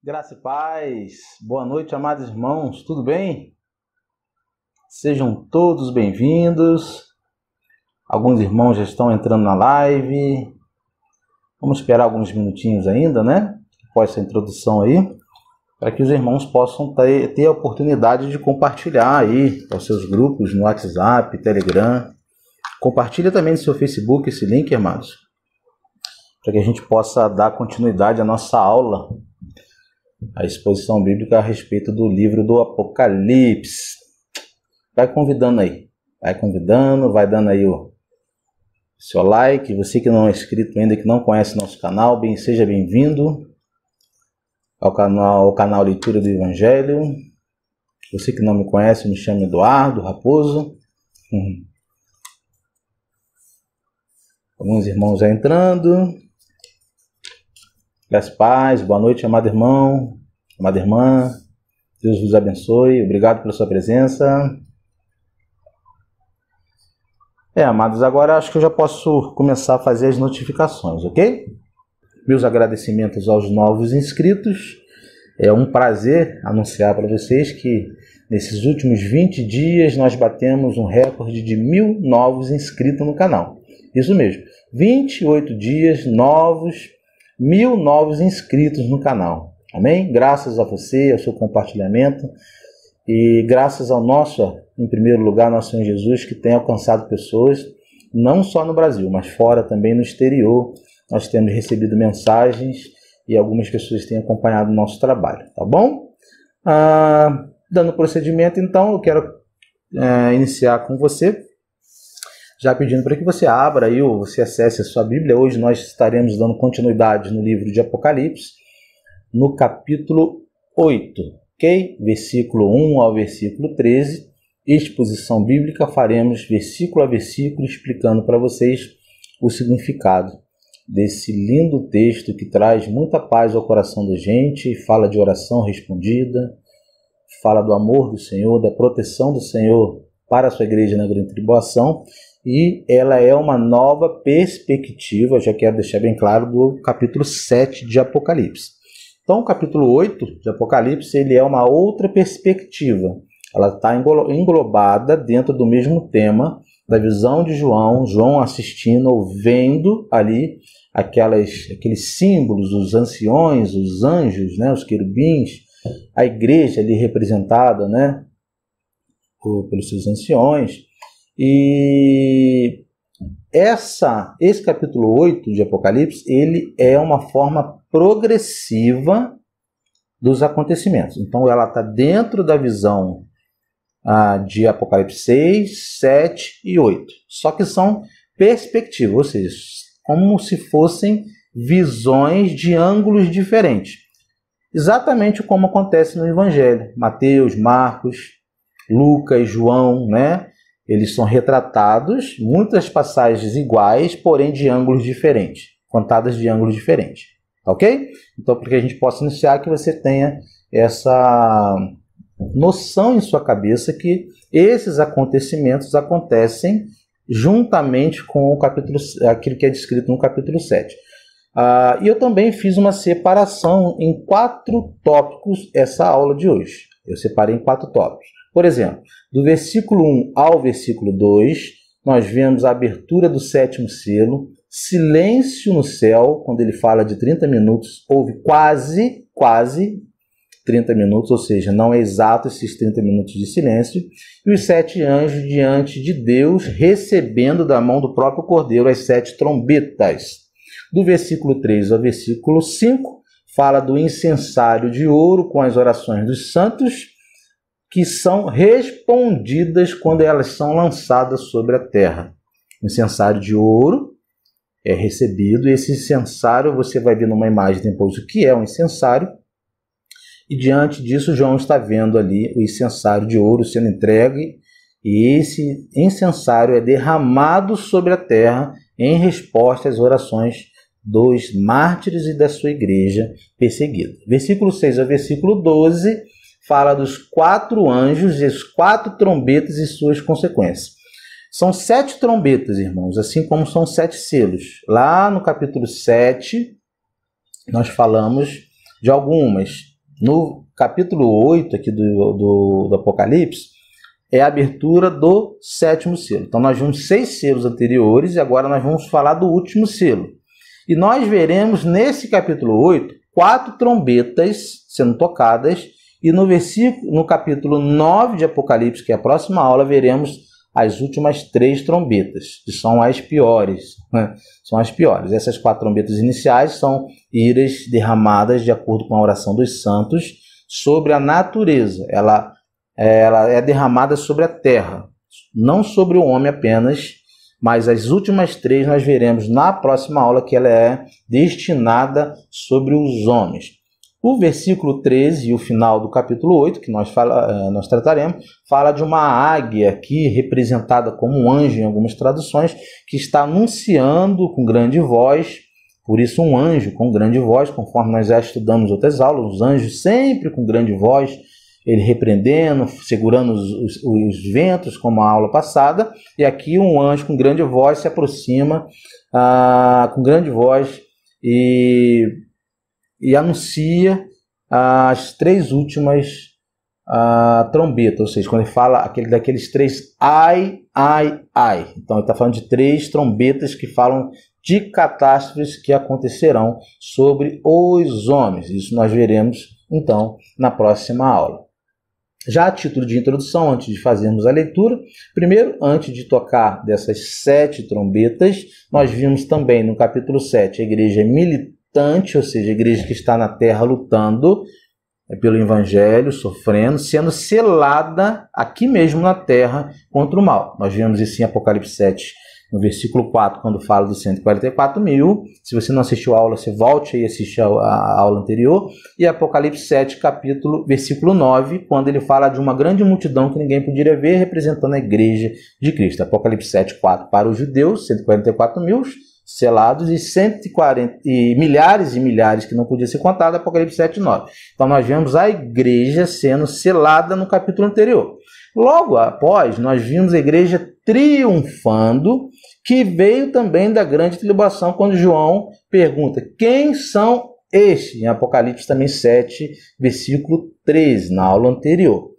Graça e paz, boa noite, amados irmãos, tudo bem? Sejam todos bem-vindos. Alguns irmãos já estão entrando na live. Vamos esperar alguns minutinhos ainda, né? Após essa introdução aí, para que os irmãos possam ter a oportunidade de compartilhar aí aos seus grupos no WhatsApp, Telegram. Compartilha também no seu Facebook esse link, irmãos, para que a gente possa dar continuidade à nossa aula, a exposição bíblica a respeito do livro do Apocalipse. Vai convidando aí, vai dando aí o seu like. Você que não é inscrito ainda, que não conhece nosso canal, seja bem-vindo ao canal Leitura do Evangelho. Você que não me conhece, me chamo Eduardo Raposo. Alguns irmãos já entrando. Graças e paz, boa noite, amado irmão, amada irmã. Deus vos abençoe, obrigado pela sua presença. Amados, agora acho que eu já posso começar a fazer as notificações, ok? Meus agradecimentos aos novos inscritos. É um prazer anunciar para vocês que nesses últimos 20 dias nós batemos um recorde de 1.000 novos inscritos no canal. Isso mesmo, 28 dias novos, 1.000 novos inscritos no canal. Amém? Graças a você, ao seu compartilhamento e graças ao em primeiro lugar, nosso Senhor Jesus, que tem alcançado pessoas, não só no Brasil, mas fora também no exterior. Nós temos recebido mensagens e algumas pessoas têm acompanhado o nosso trabalho, tá bom? Dando procedimento, então, eu quero iniciar com você, já pedindo para que você abra aí ou você acesse a sua Bíblia. Hoje nós estaremos dando continuidade no livro de Apocalipse, no capítulo 8, ok? Versículo 1 ao versículo 13. Exposição bíblica, faremos versículo a versículo, explicando para vocês o significado desse lindo texto que traz muita paz ao coração da gente, fala de oração respondida, fala do amor do Senhor, da proteção do Senhor para a sua igreja na grande tribulação. E ela é uma nova perspectiva, já quero deixar bem claro, do capítulo 7 de Apocalipse. Então, o capítulo 8 de Apocalipse, ele é uma outra perspectiva. Ela está englobada dentro do mesmo tema da visão de João assistindo ou vendo ali aqueles símbolos, os anciões, os anjos, né, os querubins, a igreja ali representada, né, pelos seus anciões. E esse capítulo 8 de Apocalipse, ele é uma forma progressiva dos acontecimentos. Então, ela está dentro da visão de Apocalipse 6, 7 e 8. Só que são perspectivas, ou seja, como se fossem visões de ângulos diferentes. Exatamente como acontece no Evangelho. Mateus, Marcos, Lucas, João, né? Eles são retratados, muitas passagens iguais, porém de ângulos diferentes, contadas de ângulos diferentes, ok? Então, para que a gente possa iniciar, que você tenha essa noção em sua cabeça que esses acontecimentos acontecem juntamente com aquilo que é descrito no capítulo 7. E eu também fiz uma separação em 4 tópicos essa aula de hoje. Eu separei em 4 tópicos. Por exemplo, do versículo 1 ao versículo 2, nós vemos a abertura do 7º selo, silêncio no céu, quando ele fala de 30 minutos, houve quase 30 minutos, ou seja, não é exato esses 30 minutos de silêncio, e os 7 anjos diante de Deus, recebendo da mão do próprio Cordeiro as 7 trombetas. Do versículo 3 ao versículo 5, fala do incensário de ouro com as orações dos santos, que são respondidas quando elas são lançadas sobre a terra. O incensário de ouro é recebido, e esse incensário, você vai ver numa imagem depois o que é um incensário, e diante disso João está vendo ali o incensário de ouro sendo entregue, e esse incensário é derramado sobre a terra em resposta às orações dos mártires e da sua igreja perseguida. Versículo 6 ao versículo 12 fala dos 4 anjos e as 4 trombetas e suas consequências. São 7 trombetas, irmãos, assim como são 7 selos. Lá no capítulo 7, nós falamos de algumas. no capítulo 8 aqui do Apocalipse, é a abertura do 7º selo. Então nós vimos 6 selos anteriores e agora nós vamos falar do último selo. E nós veremos nesse capítulo 8 4 trombetas sendo tocadas, e no capítulo 9 de Apocalipse, que é a próxima aula, veremos as últimas 3 trombetas, que são as piores, né? São as piores. Essas 4 trombetas iniciais são iras derramadas de acordo com a oração dos santos sobre a natureza. Ela é derramada sobre a terra, não sobre o homem apenas, mas as últimas 3 nós veremos na próxima aula, que ela é destinada sobre os homens. O versículo 13 e o final do capítulo 8, que nós trataremos, fala de uma águia aqui, representada como um anjo em algumas traduções, que está anunciando com grande voz. Por isso um anjo com grande voz, conforme nós já estudamos em outras aulas, os anjos sempre com grande voz, ele repreendendo, segurando os ventos, como a aula passada, e aqui um anjo com grande voz se aproxima com grande voz e anuncia as 3 últimas trombetas, ou seja, quando ele fala daqueles 3 ai, ai, ai. Então ele está falando de 3 trombetas que falam de catástrofes que acontecerão sobre os homens. Isso nós veremos, então, na próxima aula. Já a título de introdução, antes de fazermos a leitura, primeiro, antes de tocar dessas 7 trombetas, nós vimos também no capítulo 7 a igreja militante, ou seja, a igreja que está na terra lutando pelo evangelho, sofrendo, sendo selada aqui mesmo na terra contra o mal. Nós vimos isso em Apocalipse 7, no versículo 4, quando fala dos 144.000. Se você não assistiu a aula, você volte e assiste a aula anterior. E Apocalipse 7, versículo 9, quando ele fala de uma grande multidão que ninguém poderia ver, representando a igreja de Cristo. Apocalipse 7, 4 para os judeus, 144.000 selados, e milhares e milhares que não podiam ser contados, Apocalipse 7, 9. Então nós vemos a igreja sendo selada no capítulo anterior. Logo após, nós vimos a igreja triunfando, que veio também da grande tribulação, quando João pergunta: quem são estes? Em Apocalipse também 7, versículo 13, na aula anterior.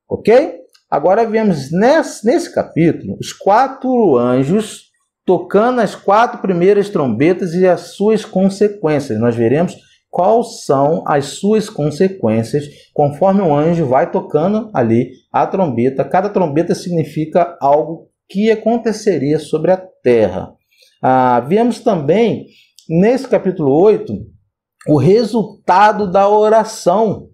Ok? Agora vemos nesse capítulo os 4 anjos tocando as 4 primeiras trombetas e as suas consequências. Nós veremos quais são as suas consequências conforme o anjo vai tocando ali a trombeta. Cada trombeta significa algo que aconteceria sobre a terra. Vemos também, nesse capítulo 8, o resultado da oração.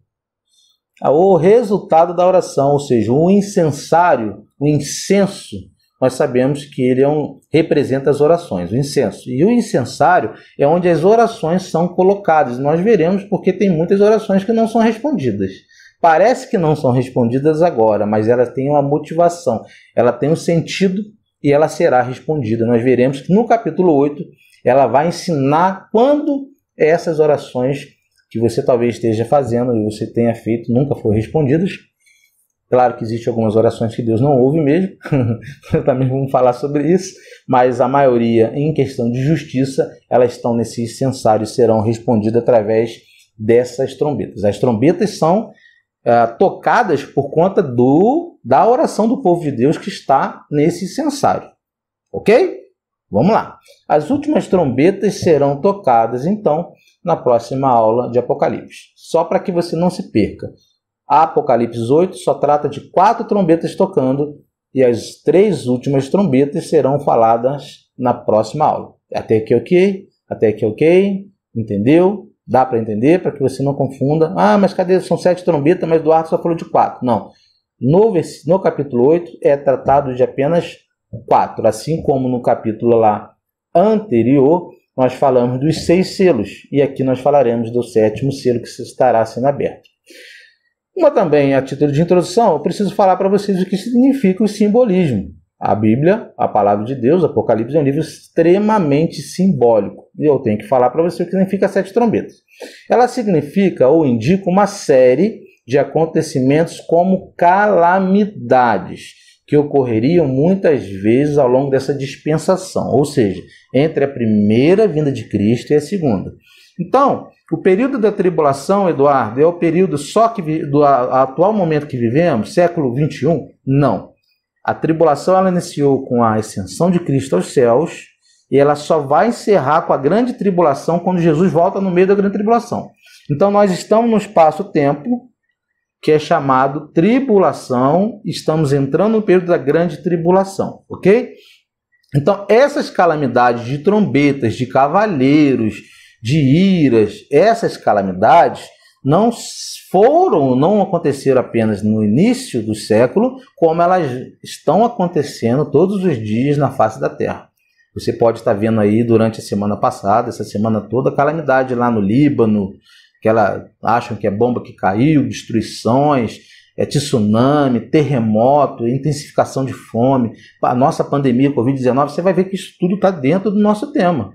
O resultado da oração, ou seja, o incensário, o incenso. Nós sabemos que ele representa as orações, o incenso. E o incensário é onde as orações são colocadas. Nós veremos porque tem muitas orações que não são respondidas. Parece que não são respondidas agora, mas ela tem uma motivação, ela tem um sentido e ela será respondida. Nós veremos que no capítulo 8 ela vai ensinar quando essas orações que você talvez esteja fazendo e você tenha feito nunca foram respondidas. Claro que existem algumas orações que Deus não ouve mesmo, também vamos falar sobre isso, mas a maioria, em questão de justiça, elas estão nesse incensário e serão respondidas através dessas trombetas. As trombetas são tocadas por conta da oração do povo de Deus que está nesse incensário. Ok? Vamos lá. As últimas trombetas serão tocadas, então, na próxima aula de Apocalipse. Só para que você não se perca. Apocalipse 8 só trata de 4 trombetas tocando e as 3 últimas trombetas serão faladas na próxima aula. Até aqui ok? Até aqui ok? Entendeu? Dá para entender, para que você não confunda. Mas cadê? São 7 trombetas, mas Eduardo só falou de 4. Não. No capítulo 8 é tratado de apenas 4. Assim como no capítulo lá anterior, nós falamos dos 6 selos. E aqui nós falaremos do 7º selo que estará sendo aberto. Também, a título de introdução, eu preciso falar para vocês o que significa o simbolismo. A Bíblia, a palavra de Deus, Apocalipse, é um livro extremamente simbólico. E eu tenho que falar para você o que significa 7 trombetas. Ela significa ou indica uma série de acontecimentos como calamidades, que ocorreriam muitas vezes ao longo dessa dispensação, ou seja, entre a primeira vinda de Cristo e a segunda. Então, O período da tribulação, Eduardo, é o período só do atual momento que vivemos, século 21? Não. A tribulação ela iniciou com a ascensão de Cristo aos céus e ela só vai encerrar com a grande tribulação quando Jesus volta no meio da grande tribulação. Então nós estamos no espaço-tempo que é chamado tribulação, estamos entrando no período da grande tribulação, ok? Então essas calamidades de trombetas, de cavaleiros, de iras, essas calamidades não aconteceram apenas no início do século, como elas estão acontecendo todos os dias na face da terra. Você pode estar vendo aí durante a semana passada, essa semana toda, calamidade lá no Líbano, que elas acham que é bomba que caiu, destruições, tsunami, terremoto, intensificação de fome, a nossa pandemia, Covid-19, você vai ver que isso tudo está dentro do nosso tema.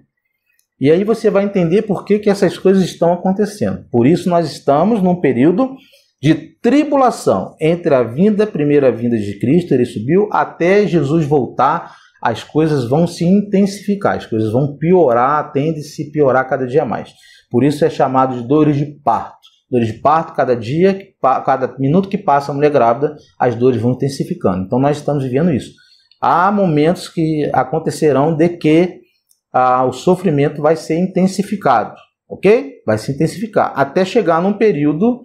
E aí você vai entender por que essas coisas estão acontecendo. Por isso nós estamos num período de tribulação entre a primeira vinda de Cristo, ele subiu, até Jesus voltar, as coisas vão se intensificar, as coisas vão piorar, tende-se a piorar cada dia mais. Por isso é chamado de dores de parto. Dores de parto, cada minuto que passa a mulher grávida, as dores vão intensificando. Então nós estamos vivendo isso. Há momentos que acontecerão de que o sofrimento vai ser intensificado, ok? Vai se intensificar, até chegar num período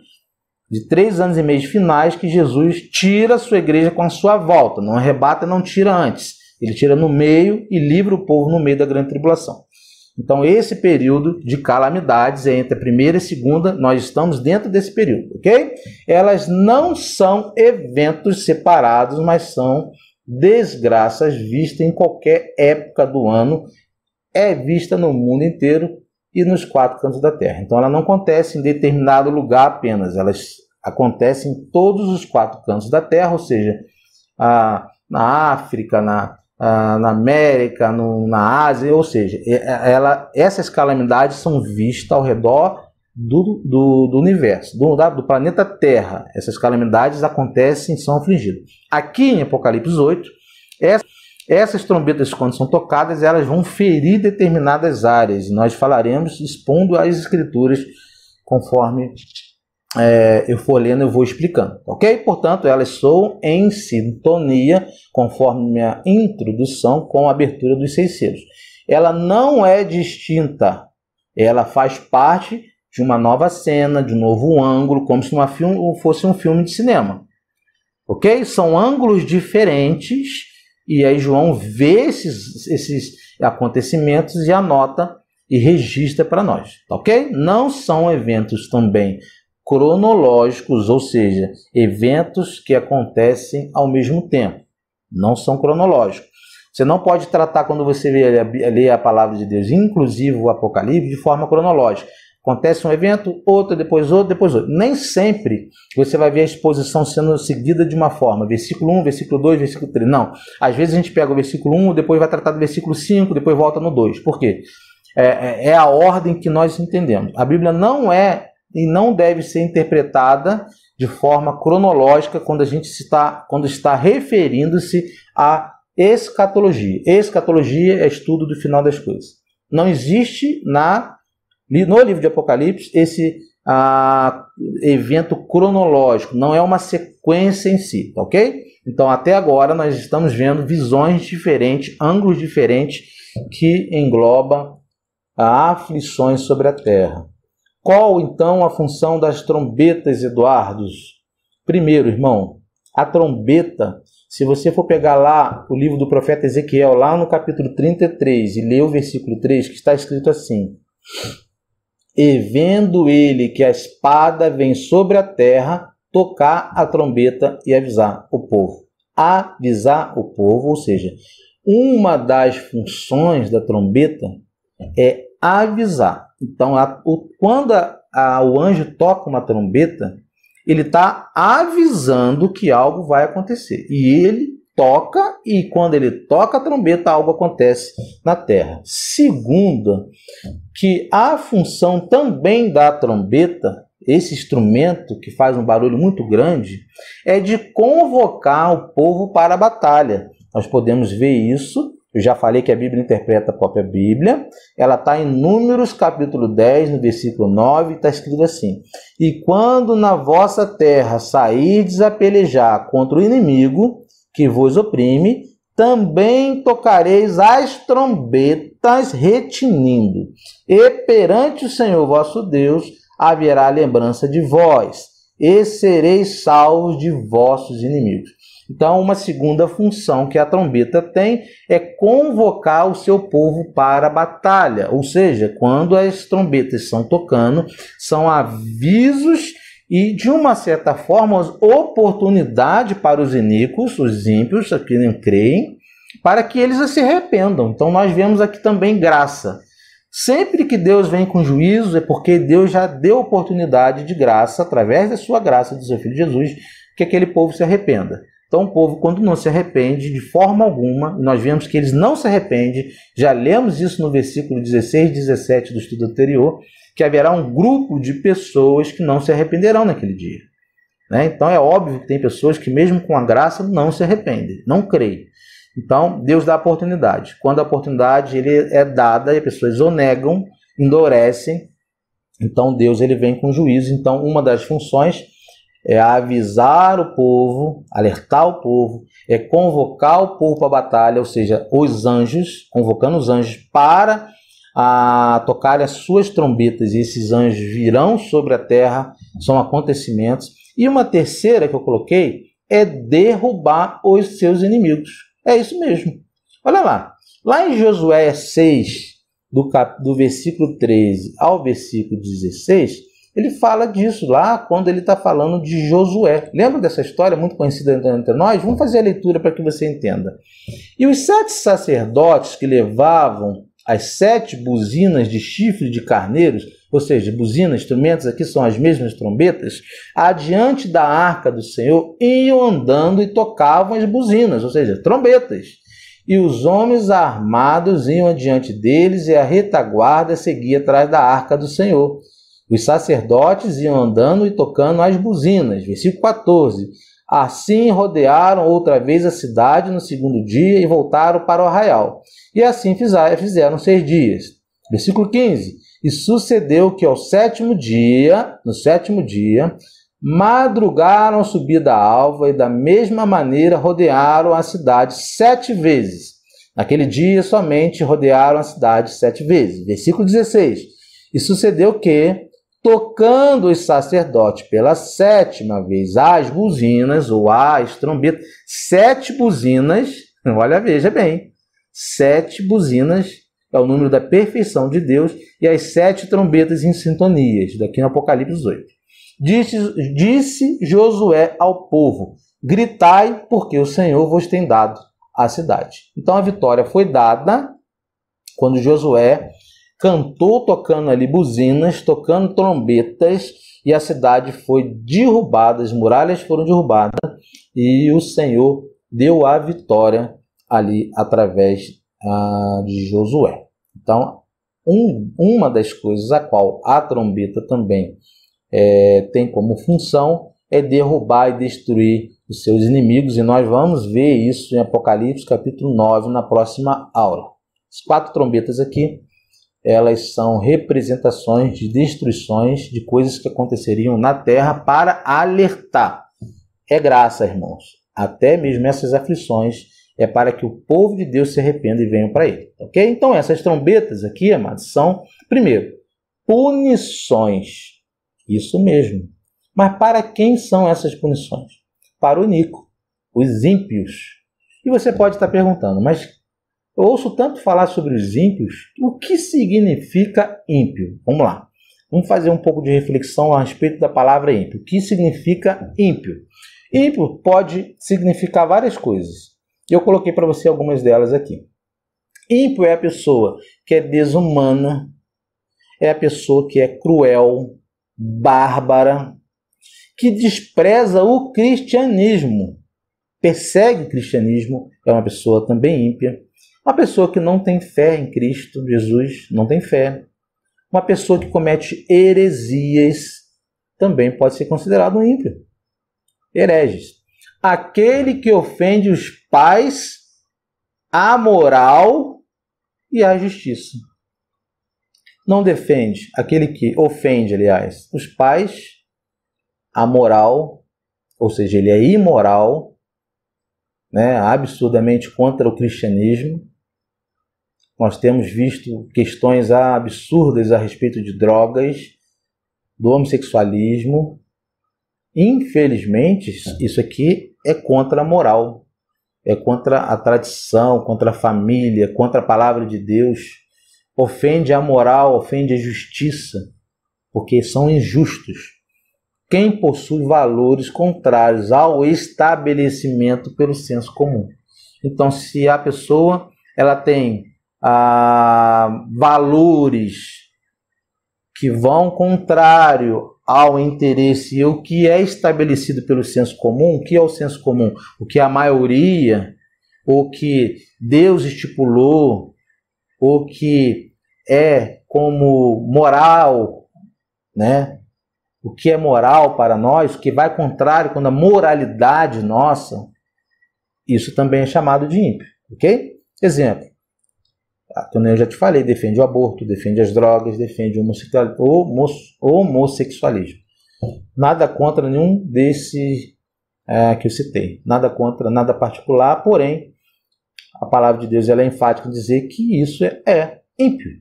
de 3 anos e meio finais que Jesus tira a sua igreja com a sua volta. Não arrebata, não tira antes. Ele tira no meio e livra o povo no meio da grande tribulação. Então esse período de calamidades é entre a primeira e a segunda, nós estamos dentro desse período, ok? Elas não são eventos separados, mas são desgraças vistas em qualquer época do ano, é vista no mundo inteiro e nos 4 cantos da terra. Então ela não acontece em determinado lugar apenas, elas acontecem em todos os 4 cantos da terra, ou seja, na África, na América, na Ásia, ou seja, essas calamidades são vistas ao redor do universo, do planeta Terra. Essas calamidades acontecem e são afligidas. Aqui em Apocalipse 8, essas trombetas, quando são tocadas, elas vão ferir determinadas áreas. Nós falaremos expondo as escrituras conforme eu for lendo, eu vou explicando, ok? Portanto, elas soam em sintonia, conforme minha introdução, com a abertura dos 6 selos. Ela não é distinta, ela faz parte de uma nova cena, de um novo ângulo, como se fosse um filme de cinema, ok? São ângulos diferentes, e aí João vê esses acontecimentos e anota e registra para nós, ok? Não são eventos também cronológicos, ou seja, eventos que acontecem ao mesmo tempo. Não são cronológicos. Você não pode tratar, quando você lê a palavra de Deus, inclusive o Apocalipse, de forma cronológica. Acontece um evento, outro, depois outro, depois outro. Nem sempre você vai ver a exposição sendo seguida de uma forma. Versículo 1, versículo 2, versículo 3. Não. Às vezes a gente pega o versículo 1, depois vai tratar do versículo 5, depois volta no 2. Por quê? É a ordem que nós entendemos. A Bíblia não é e não deve ser interpretada de forma cronológica quando está referindo-se à escatologia. Escatologia é estudo do final das coisas. Não existe no livro de Apocalipse esse evento cronológico, não é uma sequência em si, ok? Então até agora nós estamos vendo visões diferentes, ângulos diferentes que englobam aflições sobre a terra. Qual, então, a função das trombetas, Eduardo? Primeiro, irmão, a trombeta, se você for pegar lá o livro do profeta Ezequiel, lá no capítulo 33, e ler o versículo 3, que está escrito assim: e vendo ele que a espada vem sobre a terra, tocar a trombeta e avisar o povo. Avisar o povo, ou seja, uma das funções da trombeta é avisar. Então, quando o anjo toca uma trombeta, ele está avisando que algo vai acontecer. E ele toca, e quando ele toca a trombeta, algo acontece na terra. Segundo, que a função também da trombeta, esse instrumento que faz um barulho muito grande, é de convocar o povo para a batalha. Nós podemos ver isso Eu já falei que a Bíblia interpreta a própria Bíblia. Ela está em Números, capítulo 10, no versículo 9, está escrito assim: e quando na vossa terra sairdes a pelejar contra o inimigo que vos oprime, também tocareis as trombetas retinindo, e perante o Senhor vosso Deus haverá lembrança de vós, e sereis salvos de vossos inimigos. Então, uma segunda função que a trombeta tem é convocar o seu povo para a batalha. Ou seja, quando as trombetas estão tocando, são avisos e, de uma certa forma, oportunidade para os iníquos, os ímpios, que não creem, para que eles se arrependam. Então, nós vemos aqui também graça. Sempre que Deus vem com juízo, é porque Deus já deu oportunidade de graça, através da sua graça, do seu Filho Jesus, que aquele povo se arrependa. Então, o povo, quando não se arrepende de forma alguma, nós vemos que eles não se arrependem, já lemos isso no versículo 16 e 17 do estudo anterior, que haverá um grupo de pessoas que não se arrependerão naquele dia. Então, é óbvio que tem pessoas que, mesmo com a graça, não se arrependem, não creem. Então, Deus dá a oportunidade. Quando a oportunidade é dada e as pessoas o negam, endurecem, então Deus vem com juízo. Então, uma das funções é avisar o povo, alertar o povo, é convocar o povo para a batalha, ou seja, os anjos, convocando os anjos para tocar as suas trombetas, e esses anjos virão sobre a terra, são acontecimentos. E uma terceira que eu coloquei é derrubar os seus inimigos. É isso mesmo. Olha lá. Lá em Josué 6, do versículo 13 ao versículo 16, ele fala disso lá quando ele está falando de Josué. Lembra dessa história muito conhecida entre nós? Vamos fazer a leitura para que você entenda. E os 7 sacerdotes que levavam as 7 buzinas de chifre de carneiros, ou seja, buzinas, instrumentos, aqui são as mesmas trombetas, adiante da arca do Senhor, iam andando e tocavam as buzinas, ou seja, trombetas. E os homens armados iam adiante deles, e a retaguarda seguia atrás da arca do Senhor. Os sacerdotes iam andando e tocando as buzinas. Versículo 14. Assim rodearam outra vez a cidade no segundo dia e voltaram para o arraial. E assim fizeram 6 dias. Versículo 15. E sucedeu que no sétimo dia, madrugaram a subida alva e da mesma maneira rodearam a cidade 7 vezes. Naquele dia somente rodearam a cidade 7 vezes. Versículo 16. E sucedeu que, tocando os sacerdotes pela 7ª vez as buzinas, ou as trombetas, 7 buzinas, olha, veja bem, 7 buzinas é o número da perfeição de Deus, e as 7 trombetas em sintonias, daqui no Apocalipse 8. Disse Josué ao povo: gritai, porque o Senhor vos tem dado a cidade. Então a vitória foi dada quando Josué cantou tocando ali buzinas, tocando trombetas, e a cidade foi derrubada, as muralhas foram derrubadas, e o Senhor deu a vitória ali através de Josué. Então, uma das coisas a qual a trombeta também tem como função é derrubar e destruir os seus inimigos, e nós vamos ver isso em Apocalipse capítulo 9 na próxima aula. As 4 trombetas aqui, elas são representações de destruições de coisas que aconteceriam na terra para alertar. É graça, irmãos. Até mesmo essas aflições é para que o povo de Deus se arrependa e venham para ele. Ok? Então essas trombetas aqui, amados, são, primeiro, punições. Isso mesmo. Mas para quem são essas punições? Para o iníquo, os ímpios. E você pode estar perguntando, mas eu ouço tanto falar sobre os ímpios, o que significa ímpio? Vamos lá. Vamos fazer um pouco de reflexão a respeito da palavra ímpio. O que significa ímpio? Ímpio pode significar várias coisas. Eu coloquei para você algumas delas aqui. Ímpio é a pessoa que é desumana, é a pessoa que é cruel, bárbara, que despreza o cristianismo, persegue o cristianismo, é uma pessoa também ímpia. Uma pessoa que não tem fé em Cristo Jesus, não tem fé. Uma pessoa que comete heresias também pode ser considerado um ímpio. Hereges. Aquele que ofende os pais a moral e a justiça. Não defende aquele que ofende, aliás, os pais, a moral, ou seja, ele é imoral, né, absurdamente contra o cristianismo. Nós temos visto questões absurdas a respeito de drogas, do homossexualismo. Infelizmente, isso aqui é contra a moral, é contra a tradição, contra a família, contra a palavra de Deus. Ofende a moral, ofende a justiça, porque são injustos. Quem possui valores contrários ao estabelecimento pelo senso comum. Então, se a pessoa ela tem valores que vão contrário ao interesse e o que é estabelecido pelo senso comum, o que é o senso comum? O que a maioria, o que Deus estipulou, o que é como moral, né? O que é moral para nós, o que vai contrário com a moralidade nossa, isso também é chamado de ímpio, ok? Exemplo, como eu já te falei, defende o aborto, defende as drogas, defende o homossexualismo. Nada contra nenhum desses que eu citei, nada contra, nada particular, porém, a palavra de Deus ela é enfática em dizer que isso é ímpio,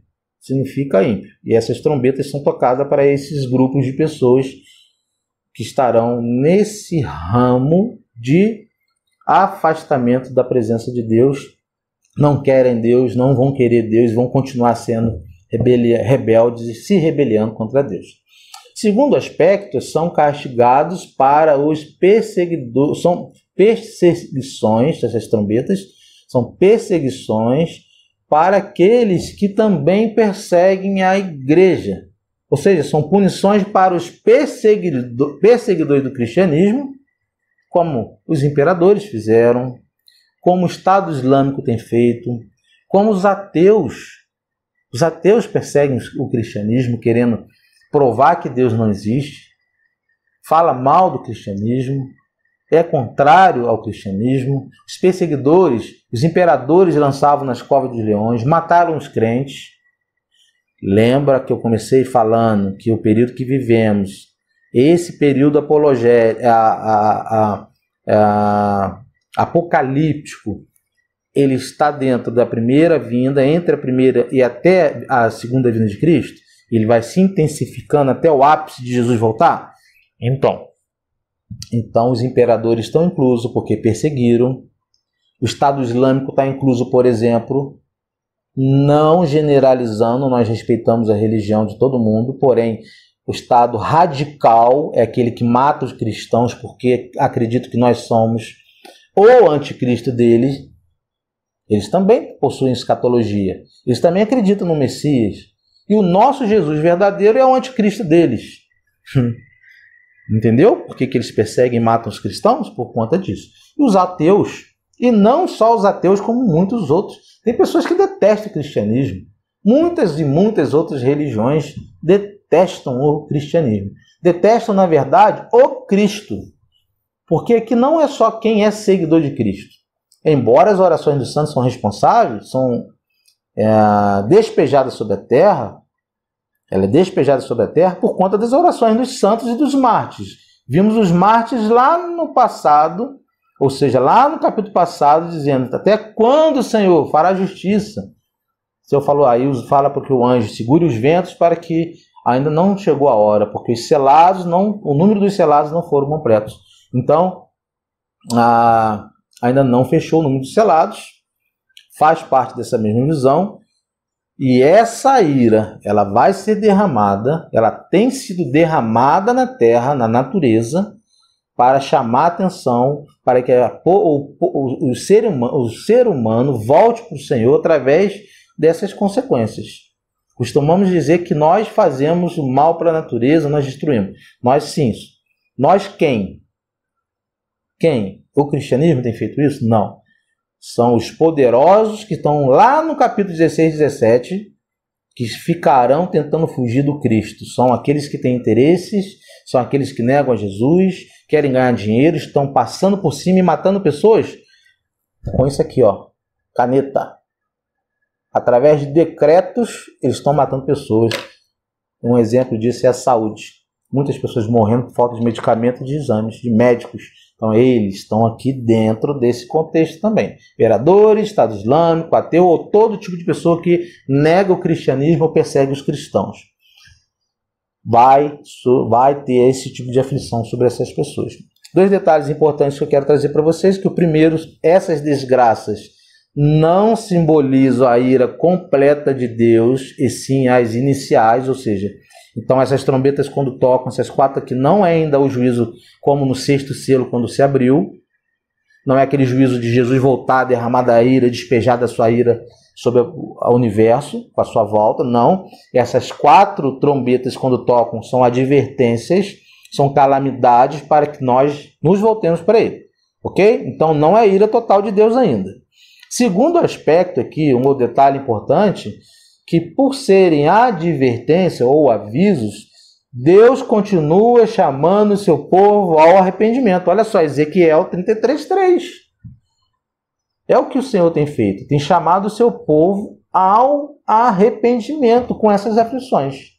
significa ímpio. E essas trombetas são tocadas para esses grupos de pessoas que estarão nesse ramo de afastamento da presença de Deus, não querem Deus, não vão querer Deus, vão continuar sendo rebeldes e se rebelando contra Deus. Segundo aspecto, são castigados para os perseguidores, são perseguições, essas trombetas, são perseguições para aqueles que também perseguem a igreja. Ou seja, são punições para os perseguidores do cristianismo, como os imperadores fizeram, como o Estado Islâmico tem feito, como os ateus. Os ateus perseguem o cristianismo, querendo provar que Deus não existe, fala mal do cristianismo, é contrário ao cristianismo. Os perseguidores, os imperadores lançavam nas covas dos leões, mataram os crentes. Lembra que eu comecei falando que o período que vivemos, esse período apocalíptico, ele está dentro da primeira vinda, entre a primeira e até a segunda vinda de Cristo? Ele vai se intensificando até o ápice de Jesus voltar? Então os imperadores estão inclusos porque perseguiram. O Estado Islâmico está incluso, por exemplo, não generalizando, nós respeitamos a religião de todo mundo, porém o Estado radical é aquele que mata os cristãos porque acredita que nós somos o anticristo deles. Eles também possuem escatologia, eles também acreditam no Messias, e o nosso Jesus verdadeiro é o anticristo deles. Entendeu? Por que eles perseguem e matam os cristãos? Por conta disso. E os ateus, e não só os ateus, como muitos outros. Tem pessoas que detestam o cristianismo. Muitas e muitas outras religiões detestam o cristianismo. Detestam, na verdade, o Cristo. Porque aqui não é só quem é seguidor de Cristo. Embora as orações dos santos são responsáveis, são despejadas sobre a terra, ela é despejada sobre a terra por conta das orações dos santos e dos mártires. Vimos os mártires lá no passado, ou seja, lá no capítulo passado, dizendo: até quando o Senhor fará justiça? O Senhor falou, aí fala para que o anjo segure os ventos, para que ainda não chegou a hora, porque os selados o número dos selados não foram completos. Então, ainda não fechou o número dos selados, faz parte dessa mesma visão. E essa ira, ela vai ser derramada, ela tem sido derramada na terra, na natureza, para chamar a atenção, para que o ser humano volte para o Senhor através dessas consequências. Costumamos dizer que nós fazemos o mal para a natureza, nós destruímos. Nós sim. Nós quem? Quem? O cristianismo tem feito isso? Não. São os poderosos que estão lá no capítulo 16 e 17, que ficarão tentando fugir do Cristo. São aqueles que têm interesses, são aqueles que negam a Jesus, querem ganhar dinheiro, estão passando por cima e matando pessoas com isso aqui, ó. caneta. Através de decretos, eles estão matando pessoas. Um exemplo disso é a saúde. Muitas pessoas morrendo por falta de medicamento e de exames, de médicos. Então, eles estão aqui dentro desse contexto também. Vereadores, Estado Islâmico, ateu, ou todo tipo de pessoa que nega o cristianismo ou persegue os cristãos. Vai ter esse tipo de aflição sobre essas pessoas. Dois detalhes importantes que eu quero trazer para vocês, que o primeiro, essas desgraças não simbolizam a ira completa de Deus, e sim as iniciais, ou seja, então essas trombetas quando tocam, essas quatro aqui, não é ainda o juízo como no sexto selo quando se abriu, não é aquele juízo de Jesus voltar, derramar da ira, despejar da sua ira sobre o universo, com a sua volta, não. Essas quatro trombetas quando tocam são advertências, são calamidades para que nós nos voltemos para Ele, ok? Então não é a ira total de Deus ainda. Segundo aspecto aqui, um outro detalhe importante, que por serem advertência ou avisos, Deus continua chamando o seu povo ao arrependimento. Olha só, Ezequiel 33:3. É o que o Senhor tem feito, tem chamado o seu povo ao arrependimento com essas aflições.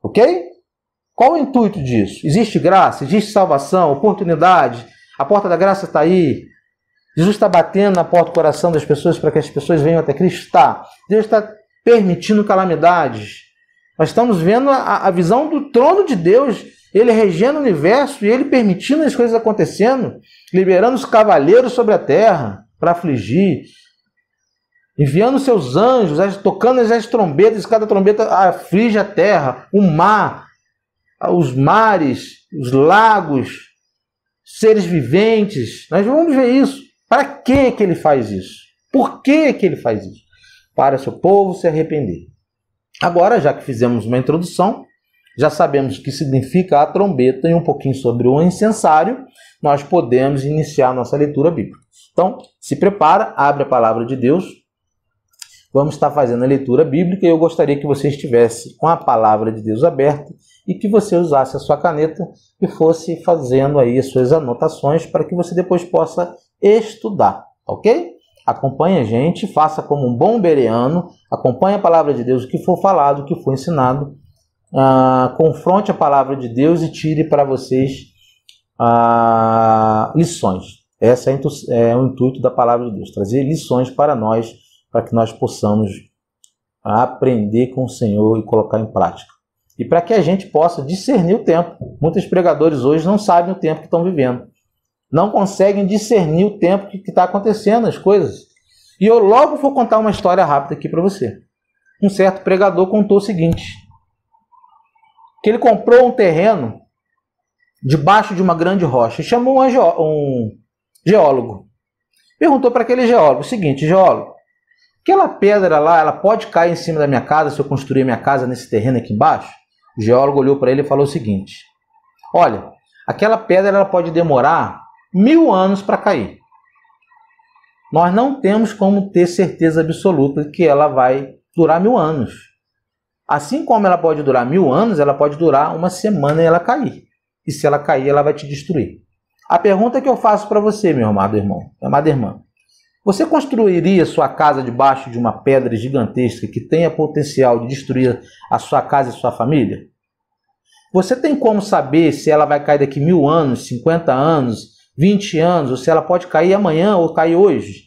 Ok? Qual o intuito disso? Existe graça, existe salvação, oportunidade, a porta da graça está aí. Jesus está batendo na porta do coração das pessoas para que as pessoas venham até Cristo. Está. Deus está permitindo calamidades. Nós estamos vendo a visão do trono de Deus, Ele regendo o universo e Ele permitindo as coisas acontecendo, liberando os cavaleiros sobre a terra para afligir, enviando seus anjos, tocando as trombetas, cada trombeta aflige a terra, o mar, os mares, os lagos, seres viventes. Nós vamos ver isso. Para que Ele faz isso? Por que Ele faz isso? Para seu povo se arrepender. Agora, já que fizemos uma introdução, já sabemos o que significa a trombeta e um pouquinho sobre o incensário, nós podemos iniciar a nossa leitura bíblica. Então, se prepara, abre a palavra de Deus. Vamos estar fazendo a leitura bíblica e eu gostaria que você estivesse com a palavra de Deus aberta e que você usasse a sua caneta e fosse fazendo aí as suas anotações para que você depois possa estudar, ok? Acompanhe a gente, faça como um bom bereano, acompanhe a palavra de Deus, o que for falado, o que for ensinado, confronte a palavra de Deus e tire para vocês lições. Esse é o intuito da palavra de Deus, trazer lições para nós, para que nós possamos aprender com o Senhor e colocar em prática. E para que a gente possa discernir o tempo. Muitos pregadores hoje não sabem o tempo que estão vivendo. Não conseguem discernir o tempo que está acontecendo, as coisas. E eu logo vou contar uma história rápida aqui para você. Um certo pregador contou o seguinte, que ele comprou um terreno debaixo de uma grande rocha e chamou um geólogo. Perguntou para aquele geólogo o seguinte: geólogo, aquela pedra lá, ela pode cair em cima da minha casa se eu construir a minha casa nesse terreno aqui embaixo? O geólogo olhou para ele e falou o seguinte: olha, aquela pedra ela pode demorar 1000 anos para cair. Nós não temos como ter certeza absoluta que ela vai durar 1000 anos. Assim como ela pode durar 1000 anos, ela pode durar uma semana e ela cair. E se ela cair, ela vai te destruir. A pergunta que eu faço para você, meu amado irmão, amada irmã, você construiria sua casa debaixo de uma pedra gigantesca que tenha potencial de destruir a sua casa e sua família? Você tem como saber se ela vai cair daqui 1000 anos, 50 anos, 20 anos, ou se ela pode cair amanhã ou cair hoje?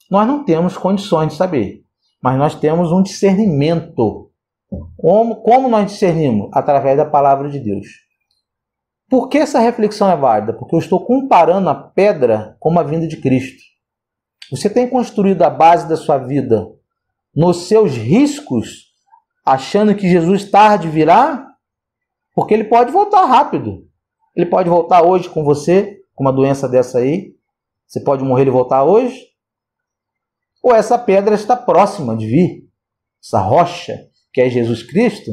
Nós não temos condições de saber, mas nós temos um discernimento. Como nós discernimos? Através da palavra de Deus. Por que essa reflexão é válida? Porque eu estou comparando a pedra com a vinda de Cristo. Você tem construído a base da sua vida nos seus riscos, achando que Jesus tarde virá? Porque ele pode voltar rápido. Ele pode voltar hoje com você, com uma doença dessa aí. Você pode morrer e voltar hoje. Ou essa pedra está próxima de vir. Essa rocha, que é Jesus Cristo,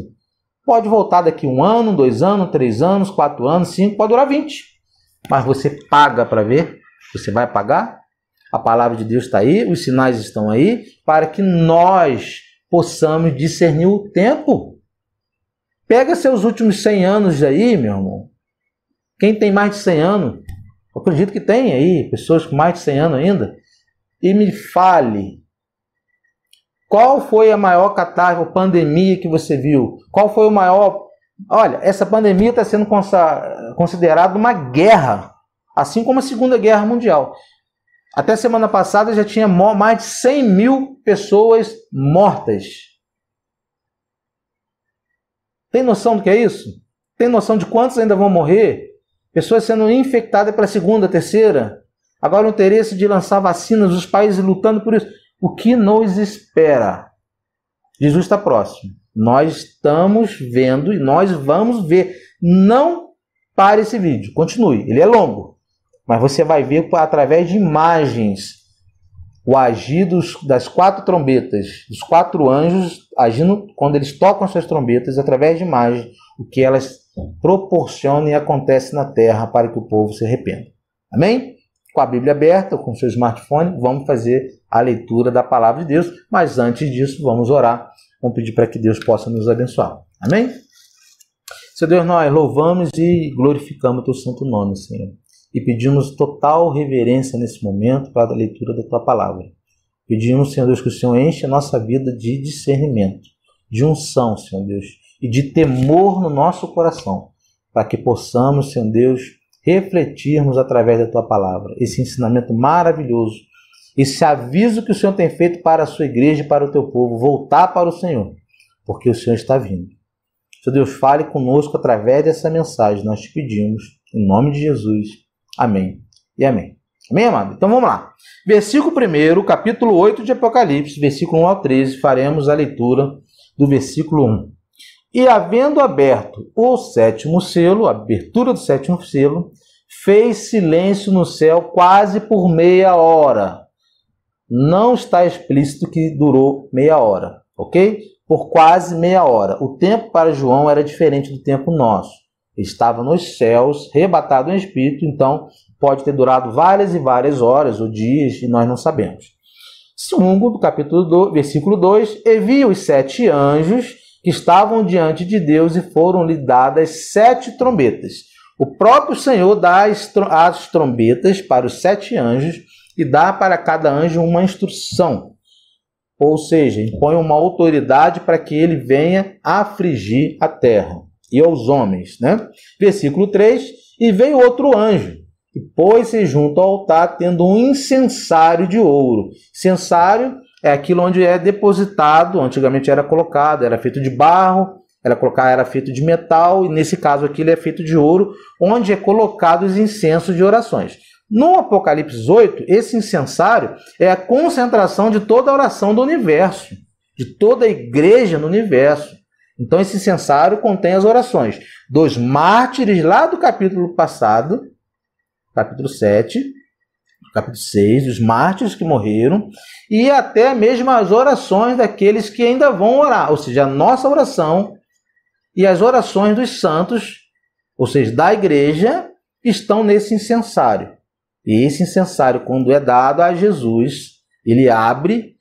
pode voltar daqui 1 ano, 2 anos, 3 anos, 4 anos, 5, pode durar 20. Mas você paga para ver? Você vai pagar? A palavra de Deus está aí, os sinais estão aí, para que nós possamos discernir o tempo. Pega seus últimos 100 anos aí, meu irmão. Quem tem mais de 100 anos, eu acredito que tem aí, pessoas com mais de 100 anos ainda. e me fale. Qual foi a maior catástrofe, pandemia que você viu? Qual foi o maior... Olha, essa pandemia está sendo considerada uma guerra, assim como a Segunda Guerra Mundial. Até semana passada já tinha mais de 100 mil pessoas mortas. Tem noção do que é isso? Tem noção de quantos ainda vão morrer? Pessoas sendo infectadas pela segunda, terceira. Agora o interesse de lançar vacinas, os países lutando por isso. O que nos espera? Jesus está próximo. Nós estamos vendo e nós vamos ver. Não pare esse vídeo, continue. Ele é longo, mas você vai ver através de imagens o agir das 4 trombetas, dos 4 anjos agindo quando eles tocam suas trombetas, através de imagens, o que elas proporcionam e acontece na terra para que o povo se arrependa. Amém? Com a Bíblia aberta, com o seu smartphone, vamos fazer a leitura da palavra de Deus, mas antes disso vamos orar, vamos pedir para que Deus possa nos abençoar. Amém? Senhor Deus, nós louvamos e glorificamos o teu santo nome, Senhor. E pedimos total reverência nesse momento para a leitura da tua palavra. Pedimos, Senhor Deus, que o Senhor enche a nossa vida de discernimento, de unção, Senhor Deus, e de temor no nosso coração, para que possamos, Senhor Deus, refletirmos através da tua palavra, esse ensinamento maravilhoso, esse aviso que o Senhor tem feito para a sua igreja e para o teu povo, voltar para o Senhor, porque o Senhor está vindo. Senhor Deus, fale conosco através dessa mensagem, nós te pedimos, em nome de Jesus. Amém e amém. Amém, amado? Então vamos lá. Versículo 1, capítulo 8 de Apocalipse, versículo 1 ao 13, faremos a leitura do versículo 1. E havendo aberto o 7º selo, a abertura do 7º selo, fez silêncio no céu quase por meia hora. Não está explícito que durou meia hora, ok? Por quase meia hora. O tempo para João era diferente do tempo nosso. Ele estava nos céus, rebatado em espírito, então pode ter durado várias e várias horas ou dias, e nós não sabemos. Segundo, do capítulo 2, versículo 2, e vi os 7 anjos que estavam diante de Deus e foram-lhe dadas 7 trombetas. O próprio Senhor dá as trombetas para os 7 anjos e dá para cada anjo uma instrução. Ou seja, impõe uma autoridade para que ele venha afligir a terra e aos homens, né? Versículo 3, e veio outro anjo, e pôs-se junto ao altar, tendo um incensário de ouro. Incensário é aquilo onde é depositado, antigamente era colocado, era feito de barro, era feito de metal, e nesse caso aqui ele é feito de ouro, onde é colocado os incensos de orações. No Apocalipse 8, esse incensário é a concentração de toda a oração do universo, de toda a igreja no universo. Então esse incensário contém as orações dos mártires lá do capítulo passado, capítulo 7, capítulo 6, os mártires que morreram, e até mesmo as orações daqueles que ainda vão orar, ou seja, a nossa oração e as orações dos santos, ou seja, da igreja, estão nesse incensário. E esse incensário, quando é dado a Jesus, ele abre,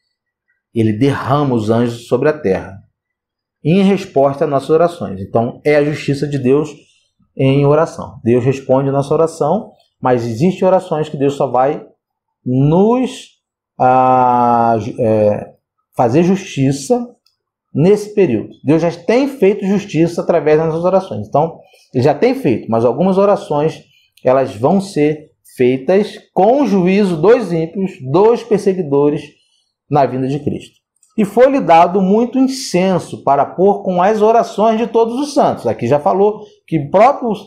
ele derrama os anjos sobre a terra, em resposta às nossas orações. Então, é a justiça de Deus em oração. Deus responde a nossa oração, mas existem orações que Deus só vai nos fazer justiça nesse período. Deus já tem feito justiça através das nossas orações. Então, ele já tem feito, mas algumas orações elas vão ser feitas com o juízo dos ímpios, dos perseguidores na vinda de Cristo. E foi-lhe dado muito incenso para pôr com as orações de todos os santos. Aqui já falou que próprios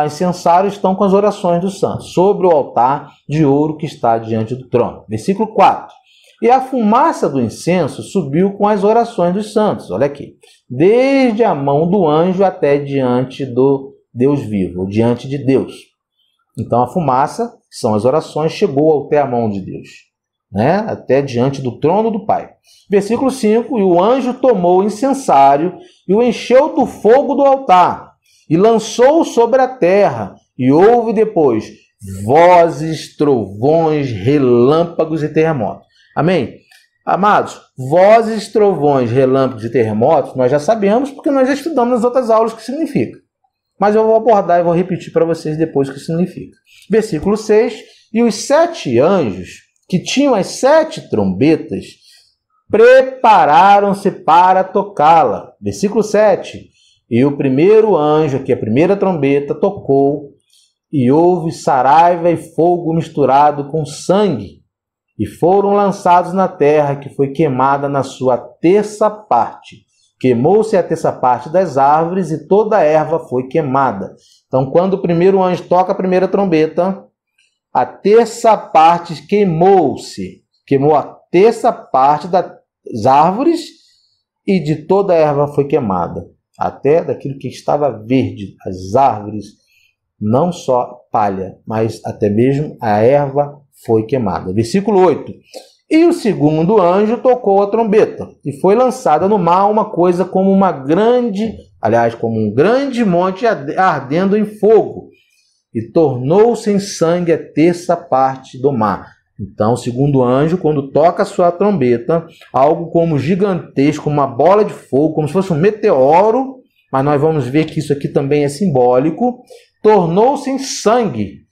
incensários estão com as orações dos santos, sobre o altar de ouro que está diante do trono. Versículo 4. E a fumaça do incenso subiu com as orações dos santos. Olha aqui. Desde a mão do anjo até diante do Deus vivo, diante de Deus. Então a fumaça, que são as orações, chegou até a mão de Deus, né? Até diante do trono do Pai. Versículo 5. E o anjo tomou o incensário e o encheu do fogo do altar e lançou-o sobre a terra. E houve depois vozes, trovões, relâmpagos e terremotos. Amém? Amados, vozes, trovões, relâmpagos e terremotos, nós já sabemos porque nós já estudamos nas outras aulas o que significa. Mas eu vou abordar e vou repetir para vocês depois o que significa. Versículo 6. E os 7 anjos que tinham as 7 trombetas, prepararam-se para tocá-la. Versículo 7. E o primeiro anjo, que é a primeira trombeta, tocou, e houve saraiva e fogo misturado com sangue, e foram lançados na terra, que foi queimada na sua terça parte. Queimou-se a terça parte das árvores, e toda a erva foi queimada. Então, quando o primeiro anjo toca a primeira trombeta, a terça parte queimou-se. Queimou a terça parte das árvores, e de toda a erva foi queimada. Até daquilo que estava verde, as árvores, não só palha, mas até mesmo a erva foi queimada. Versículo 8. E o segundo anjo tocou a trombeta, e foi lançada no mar uma coisa como como um grande monte ardendo em fogo, e tornou-se em sangue a terça parte do mar. Então, o segundo anjo, quando toca a sua trombeta, algo como gigantesco, uma bola de fogo, como se fosse um meteoro, mas nós vamos ver que isso aqui também é simbólico, tornou-se em sangue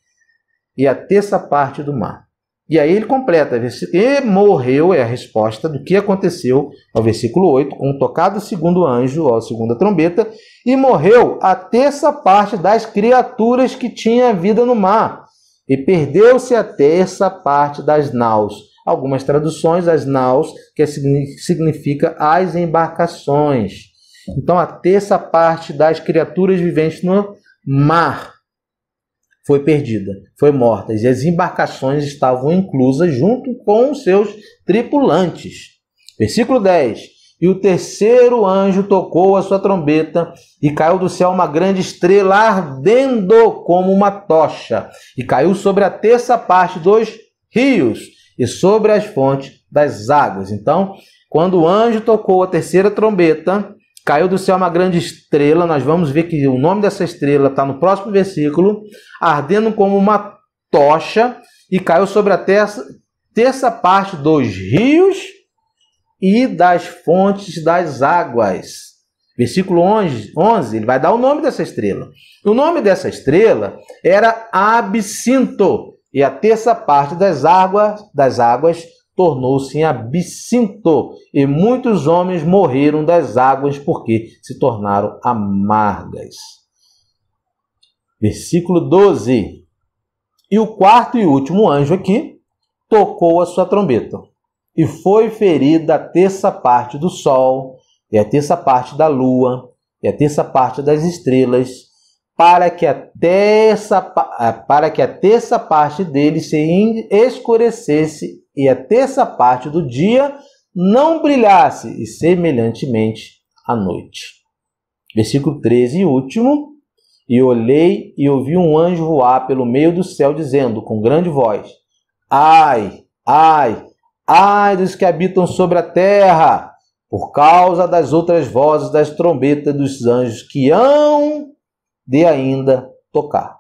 e a terça parte do mar. E aí ele completa, e morreu, é a resposta do que aconteceu ao versículo 8, com o tocado do segundo anjo, a segunda trombeta, e morreu a terça parte das criaturas que tinha vida no mar, e perdeu-se a terça parte das naus. Algumas traduções, as naus, que significa as embarcações. Então, a terça parte das criaturas viventes no mar foi perdida, foi morta, e as embarcações estavam inclusas junto com os seus tripulantes. Versículo 10. E o terceiro anjo tocou a sua trombeta, e caiu do céu uma grande estrela ardendo como uma tocha, e caiu sobre a terça parte dos rios e sobre as fontes das águas. Então, quando o anjo tocou a terceira trombeta, caiu do céu uma grande estrela. Nós vamos ver que o nome dessa estrela está no próximo versículo. Ardendo como uma tocha, e caiu sobre a terça parte dos rios e das fontes das águas. Versículo 11, ele vai dar o nome dessa estrela. O nome dessa estrela era Absinto, e a terça parte das águas tornou-se em absinto, e muitos homens morreram das águas porque se tornaram amargas. Versículo 12. E o quarto e último anjo aqui tocou a sua trombeta, e foi ferida a terça parte do sol, e a terça parte da lua, e a terça parte das estrelas, para que a terça parte dele se escurecesse, e a terça parte do dia não brilhasse, e semelhantemente à noite. Versículo 13 e último. E olhei e ouvi um anjo voar pelo meio do céu, dizendo com grande voz: Ai, ai, ai dos que habitam sobre a terra, por causa das outras vozes das trombetas dos anjos que hão de ainda tocar.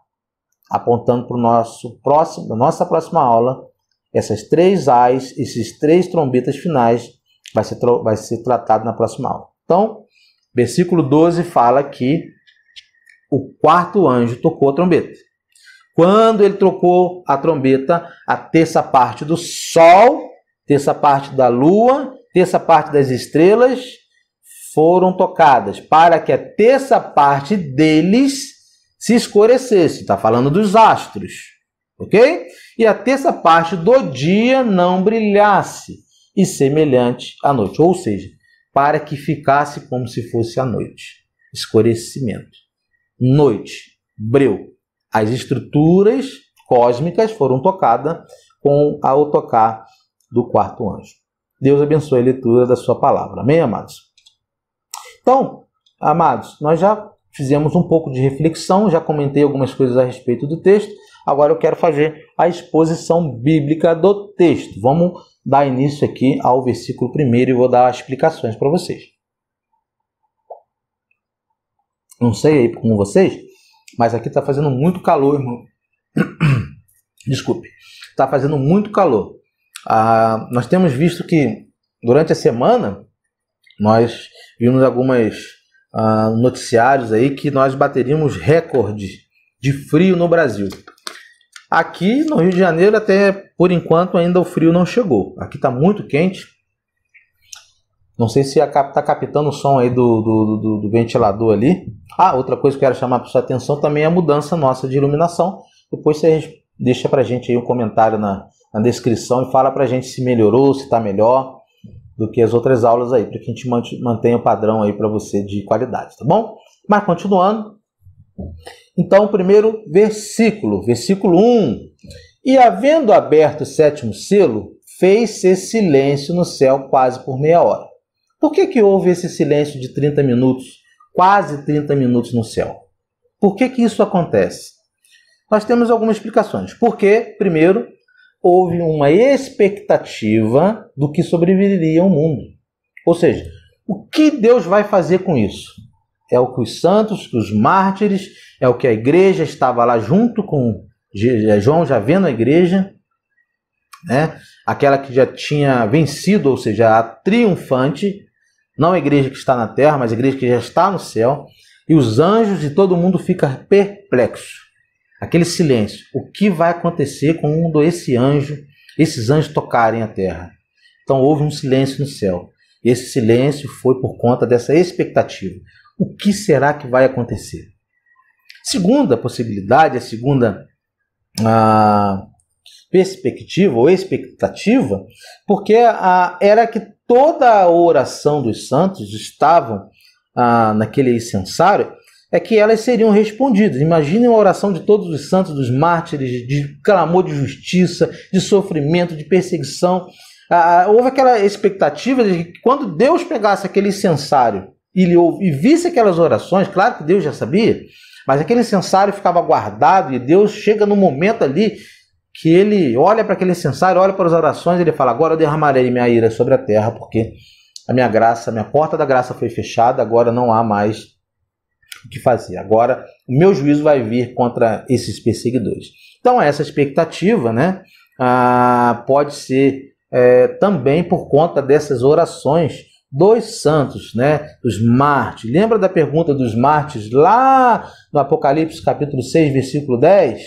Apontando para a nossa próxima aula, essas 3 ais, esses 3 trombetas finais, vai ser tratado na próxima aula. Então, versículo 12 fala que o quarto anjo tocou a trombeta. Quando ele tocou a trombeta, a terça parte do sol, terça parte da lua, terça parte das estrelas foram tocadas, para que a terça parte deles se escurecesse. Está falando dos astros, ok? E a terça parte do dia não brilhasse, e semelhante à noite. Ou seja, para que ficasse como se fosse a noite. Escurecimento. Noite. Breu. As estruturas cósmicas foram tocadas ao tocar do quarto anjo. Deus abençoe a leitura da sua palavra. Amém, amados? Então, amados, nós já fizemos um pouco de reflexão, já comentei algumas coisas a respeito do texto. Agora eu quero fazer a exposição bíblica do texto. Vamos dar início aqui ao versículo 1 e vou dar explicações para vocês. Não sei aí com vocês, mas aqui está fazendo muito calor, irmão. Desculpe. Está fazendo muito calor. Nós temos visto que durante a semana nós vimos algumas noticiários aí que nós bateríamos recorde de frio no Brasil. Aqui no Rio de Janeiro, até por enquanto, ainda o frio não chegou. Aqui está muito quente. Não sei se está captando o som aí do ventilador ali. Ah, outra coisa que eu quero chamar para sua atenção também é a mudança nossa de iluminação. Depois você deixa para a gente aí um comentário na descrição e fala para a gente se melhorou, se está melhor do que as outras aulas aí, para que a gente mantenha o padrão aí para você de qualidade, tá bom? Mas continuando. Então, o primeiro versículo 1. E havendo aberto o 7º selo, fez-se silêncio no céu quase por meia hora. Por que houve esse silêncio de 30 minutos, quase 30 minutos no céu? Por que isso acontece? Nós temos algumas explicações. Porque, primeiro, houve uma expectativa do que sobreviveria ao mundo. Ou seja, o que Deus vai fazer com isso? É o que os santos, que os mártires, é o que a igreja estava lá junto com João, já vendo a igreja, né? Aquela que já tinha vencido, ou seja, a triunfante, não a igreja que está na terra, mas a igreja que já está no céu, e os anjos e todo mundo fica perplexo. Aquele silêncio. O que vai acontecer quando esses anjos tocarem a terra? Então houve um silêncio no céu. E esse silêncio foi por conta dessa expectativa. O que será que vai acontecer? Segunda possibilidade, a segunda perspectiva ou expectativa, porque era que toda a oração dos santos estavam naquele incensário, é que elas seriam respondidas. Imaginem a oração de todos os santos, dos mártires, de clamor de justiça, de sofrimento, de perseguição. Houve aquela expectativa de que quando Deus pegasse aquele incensário e visse aquelas orações, claro que Deus já sabia, mas aquele incensário ficava guardado e Deus chega no momento ali que ele olha para aquele incensário, olha para as orações e ele fala: agora eu derramarei minha ira sobre a terra, porque a minha graça, a minha porta da graça foi fechada, agora não há mais o que fazer. Agora o meu juízo vai vir contra esses perseguidores. Então essa expectativa, né, pode ser também por conta dessas orações dos santos, né, dos mártires. Lembra da pergunta dos mártires lá no Apocalipse capítulo 6, versículo 10?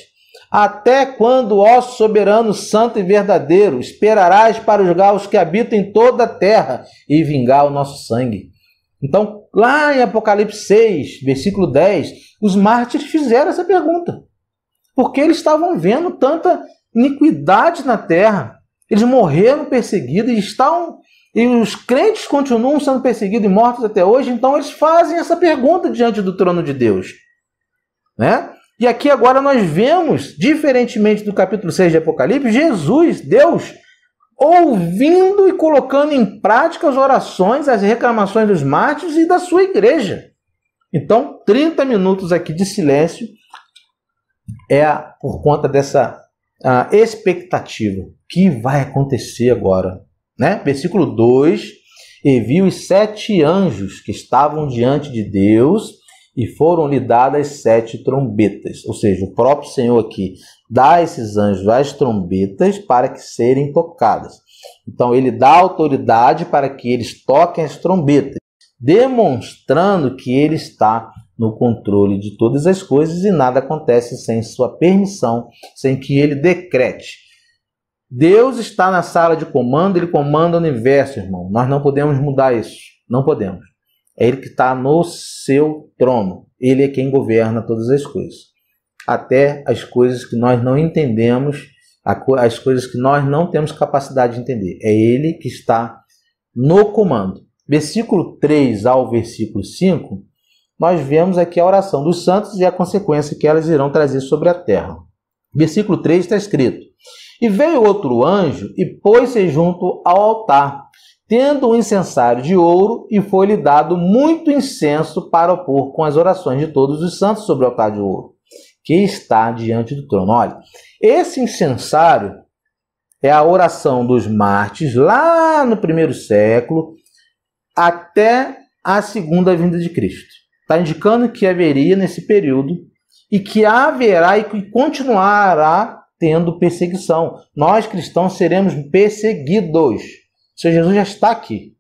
Até quando, ó soberano, santo e verdadeiro, esperarás para julgar os que habitam em toda a terra e vingar o nosso sangue? Então, lá em Apocalipse 6, versículo 10, os mártires fizeram essa pergunta. Porque eles estavam vendo tanta iniquidade na terra. Eles morreram perseguidos e os crentes continuam sendo perseguidos e mortos até hoje. Então, eles fazem essa pergunta diante do trono de Deus, né? E aqui agora nós vemos, diferentemente do capítulo 6 de Apocalipse, Jesus, Deus, ouvindo e colocando em prática as orações, as reclamações dos mártires e da sua igreja. Então, 30 minutos aqui de silêncio é por conta dessa expectativa. O que vai acontecer agora? Né? Versículo 2, e viu os 7 anjos que estavam diante de Deus e foram-lhe dadas 7 trombetas. Ou seja, o próprio Senhor aqui dá a esses anjos as trombetas para que serem tocadas. Então ele dá autoridade para que eles toquem as trombetas, demonstrando que ele está no controle de todas as coisas e nada acontece sem sua permissão, sem que ele decrete. Deus está na sala de comando, ele comanda o universo, irmão. Nós não podemos mudar isso, não podemos. É ele que está no seu trono. Ele é quem governa todas as coisas. Até as coisas que nós não entendemos, as coisas que nós não temos capacidade de entender. É ele que está no comando. Versículo 3 ao versículo 5, nós vemos aqui a oração dos santos e a consequência que elas irão trazer sobre a terra. Versículo 3 está escrito: e veio outro anjo e pôs-se junto ao altar, tendo um incensário de ouro, e foi-lhe dado muito incenso para opor com as orações de todos os santos sobre o altar de ouro, que está diante do trono. Olha, esse incensário é a oração dos mártires lá no 1º século até a segunda vinda de Cristo. Está indicando que haveria nesse período e que haverá e que continuará tendo perseguição. Nós cristãos seremos perseguidos. O Senhor Jesus já está aqui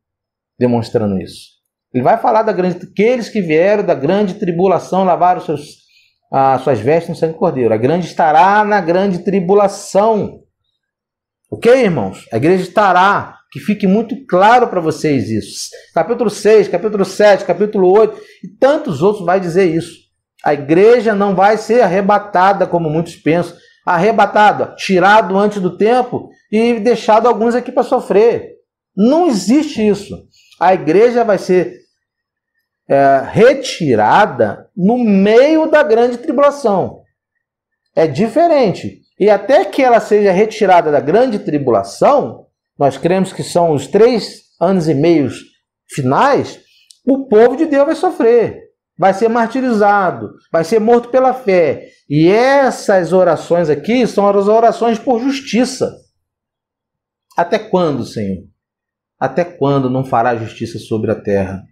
demonstrando isso. Ele vai falar aqueles que vieram da grande tribulação, lavaram seus as suas vestes no sangue do Cordeiro. A igreja estará na grande tribulação. Ok, irmãos? A igreja estará. Que fique muito claro para vocês isso. Capítulo 6, capítulo 7, capítulo 8 e tantos outros vai dizer isso. A igreja não vai ser arrebatada, como muitos pensam. Arrebatada, tirado antes do tempo e deixado alguns aqui para sofrer. Não existe isso. A igreja vai ser retirada no meio da grande tribulação. É diferente. E até que ela seja retirada da grande tribulação, nós cremos que são os 3 anos e meio finais, o povo de Deus vai sofrer, vai ser martirizado, vai ser morto pela fé. E essas orações aqui são as orações por justiça. Até quando, Senhor? Até quando não fará justiça sobre a terra?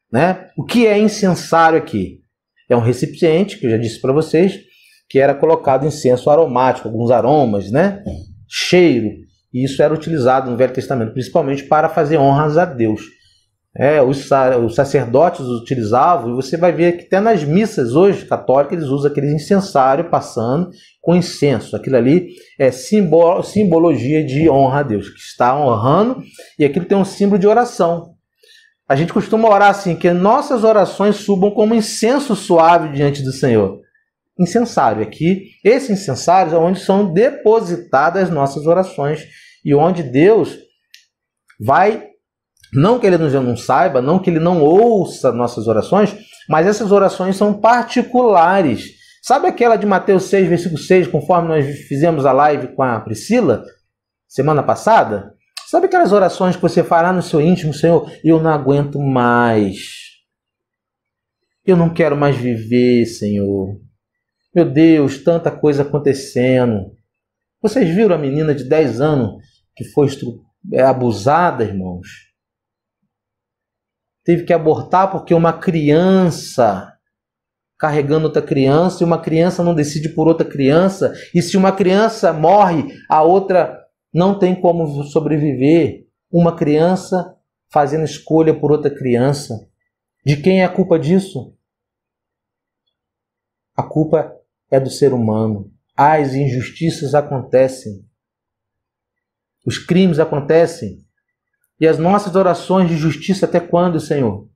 Né? O que é incensário aqui? É um recipiente, que eu já disse para vocês, que era colocado incenso aromático, alguns aromas, né? Cheiro. E isso era utilizado no Velho Testamento, principalmente para fazer honras a Deus. Os sacerdotes utilizavam, e você vai ver que até nas missas hoje católicas eles usam aquele incensário passando com incenso. Aquilo ali é simbologia de honra a Deus, que está honrando, e aquilo tem um símbolo de oração. A gente costuma orar assim, que nossas orações subam como incenso suave diante do Senhor. Incensário aqui, esse incensário é onde são depositadas as nossas orações e onde Deus vai, não que Ele não saiba, não que Ele não ouça nossas orações, mas essas orações são particulares. Sabe aquela de Mateus 6, versículo 6, conforme nós fizemos a live com a Priscila, semana passada? Sabe aquelas orações que você fará no seu íntimo, Senhor, eu não aguento mais. Eu não quero mais viver, Senhor. Meu Deus, tanta coisa acontecendo. Vocês viram a menina de 10 anos que foi abusada, irmãos? Teve que abortar porque uma criança carregando outra criança, e uma criança não decide por outra criança, e se uma criança morre, a outra não tem como sobreviver. Uma criança fazendo escolha por outra criança. De quem é a culpa disso? A culpa é do ser humano. As injustiças acontecem. Os crimes acontecem. E as nossas orações de justiça, até quando, Senhor?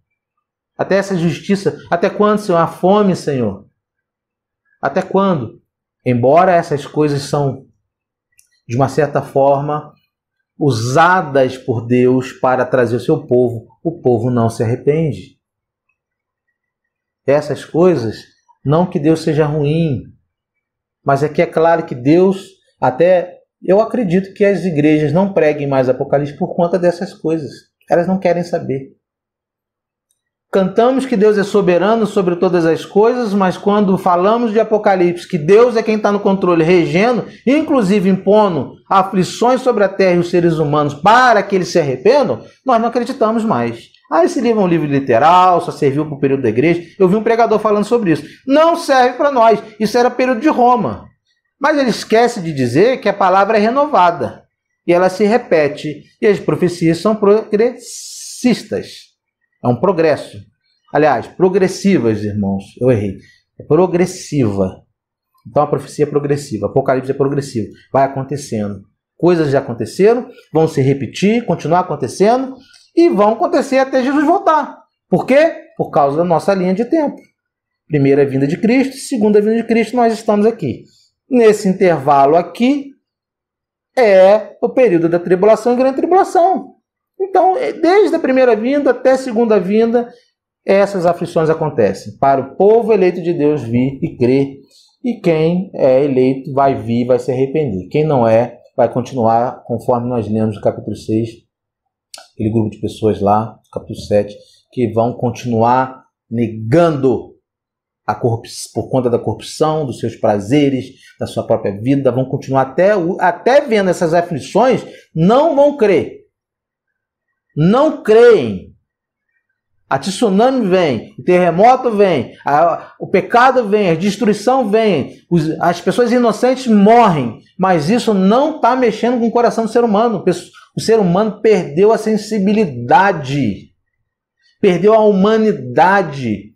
Até essa justiça, até quando, Senhor? A fome, Senhor? Até quando? Embora essas coisas são, de uma certa forma, usadas por Deus para trazer o seu povo, o povo não se arrepende. Essas coisas, não que Deus seja ruim, mas é que é claro que Deus, até eu acredito que as igrejas não preguem mais Apocalipse por conta dessas coisas. Elas não querem saber. Cantamos que Deus é soberano sobre todas as coisas, mas quando falamos de Apocalipse, que Deus é quem está no controle, regendo, inclusive impondo aflições sobre a terra e os seres humanos para que eles se arrependam, nós não acreditamos mais. Esse livro é um livro literal, só serviu para o período da igreja. Eu vi um pregador falando sobre isso. Não serve para nós. Isso era período de Roma. Mas ele esquece de dizer que a palavra é renovada. E ela se repete. E as profecias são progressistas. É um progresso. Aliás, progressivas, irmãos. Eu errei. É progressiva. Então a profecia é progressiva. Apocalipse é progressivo. Vai acontecendo. Coisas já aconteceram, vão se repetir, continuar acontecendo e vão acontecer até Jesus voltar. Por quê? Por causa da nossa linha de tempo. Primeira vinda de Cristo, segunda vinda de Cristo, nós estamos aqui. Nesse intervalo aqui é o período da tribulação e grande tribulação. Então, desde a primeira vinda até a segunda vinda, essas aflições acontecem. Para o povo eleito de Deus vir e crer. E quem é eleito vai vir e vai se arrepender. Quem não é, vai continuar, conforme nós lemos no capítulo 6, aquele grupo de pessoas lá, capítulo 7, que vão continuar negando a corrupção, por conta da corrupção, dos seus prazeres, da sua própria vida, vão continuar até vendo essas aflições, não vão crer. Não creem. A tsunami vem, o terremoto vem, o pecado vem, a destruição vem, as pessoas inocentes morrem, mas isso não está mexendo com o coração do ser humano. O ser humano perdeu a sensibilidade, perdeu a humanidade.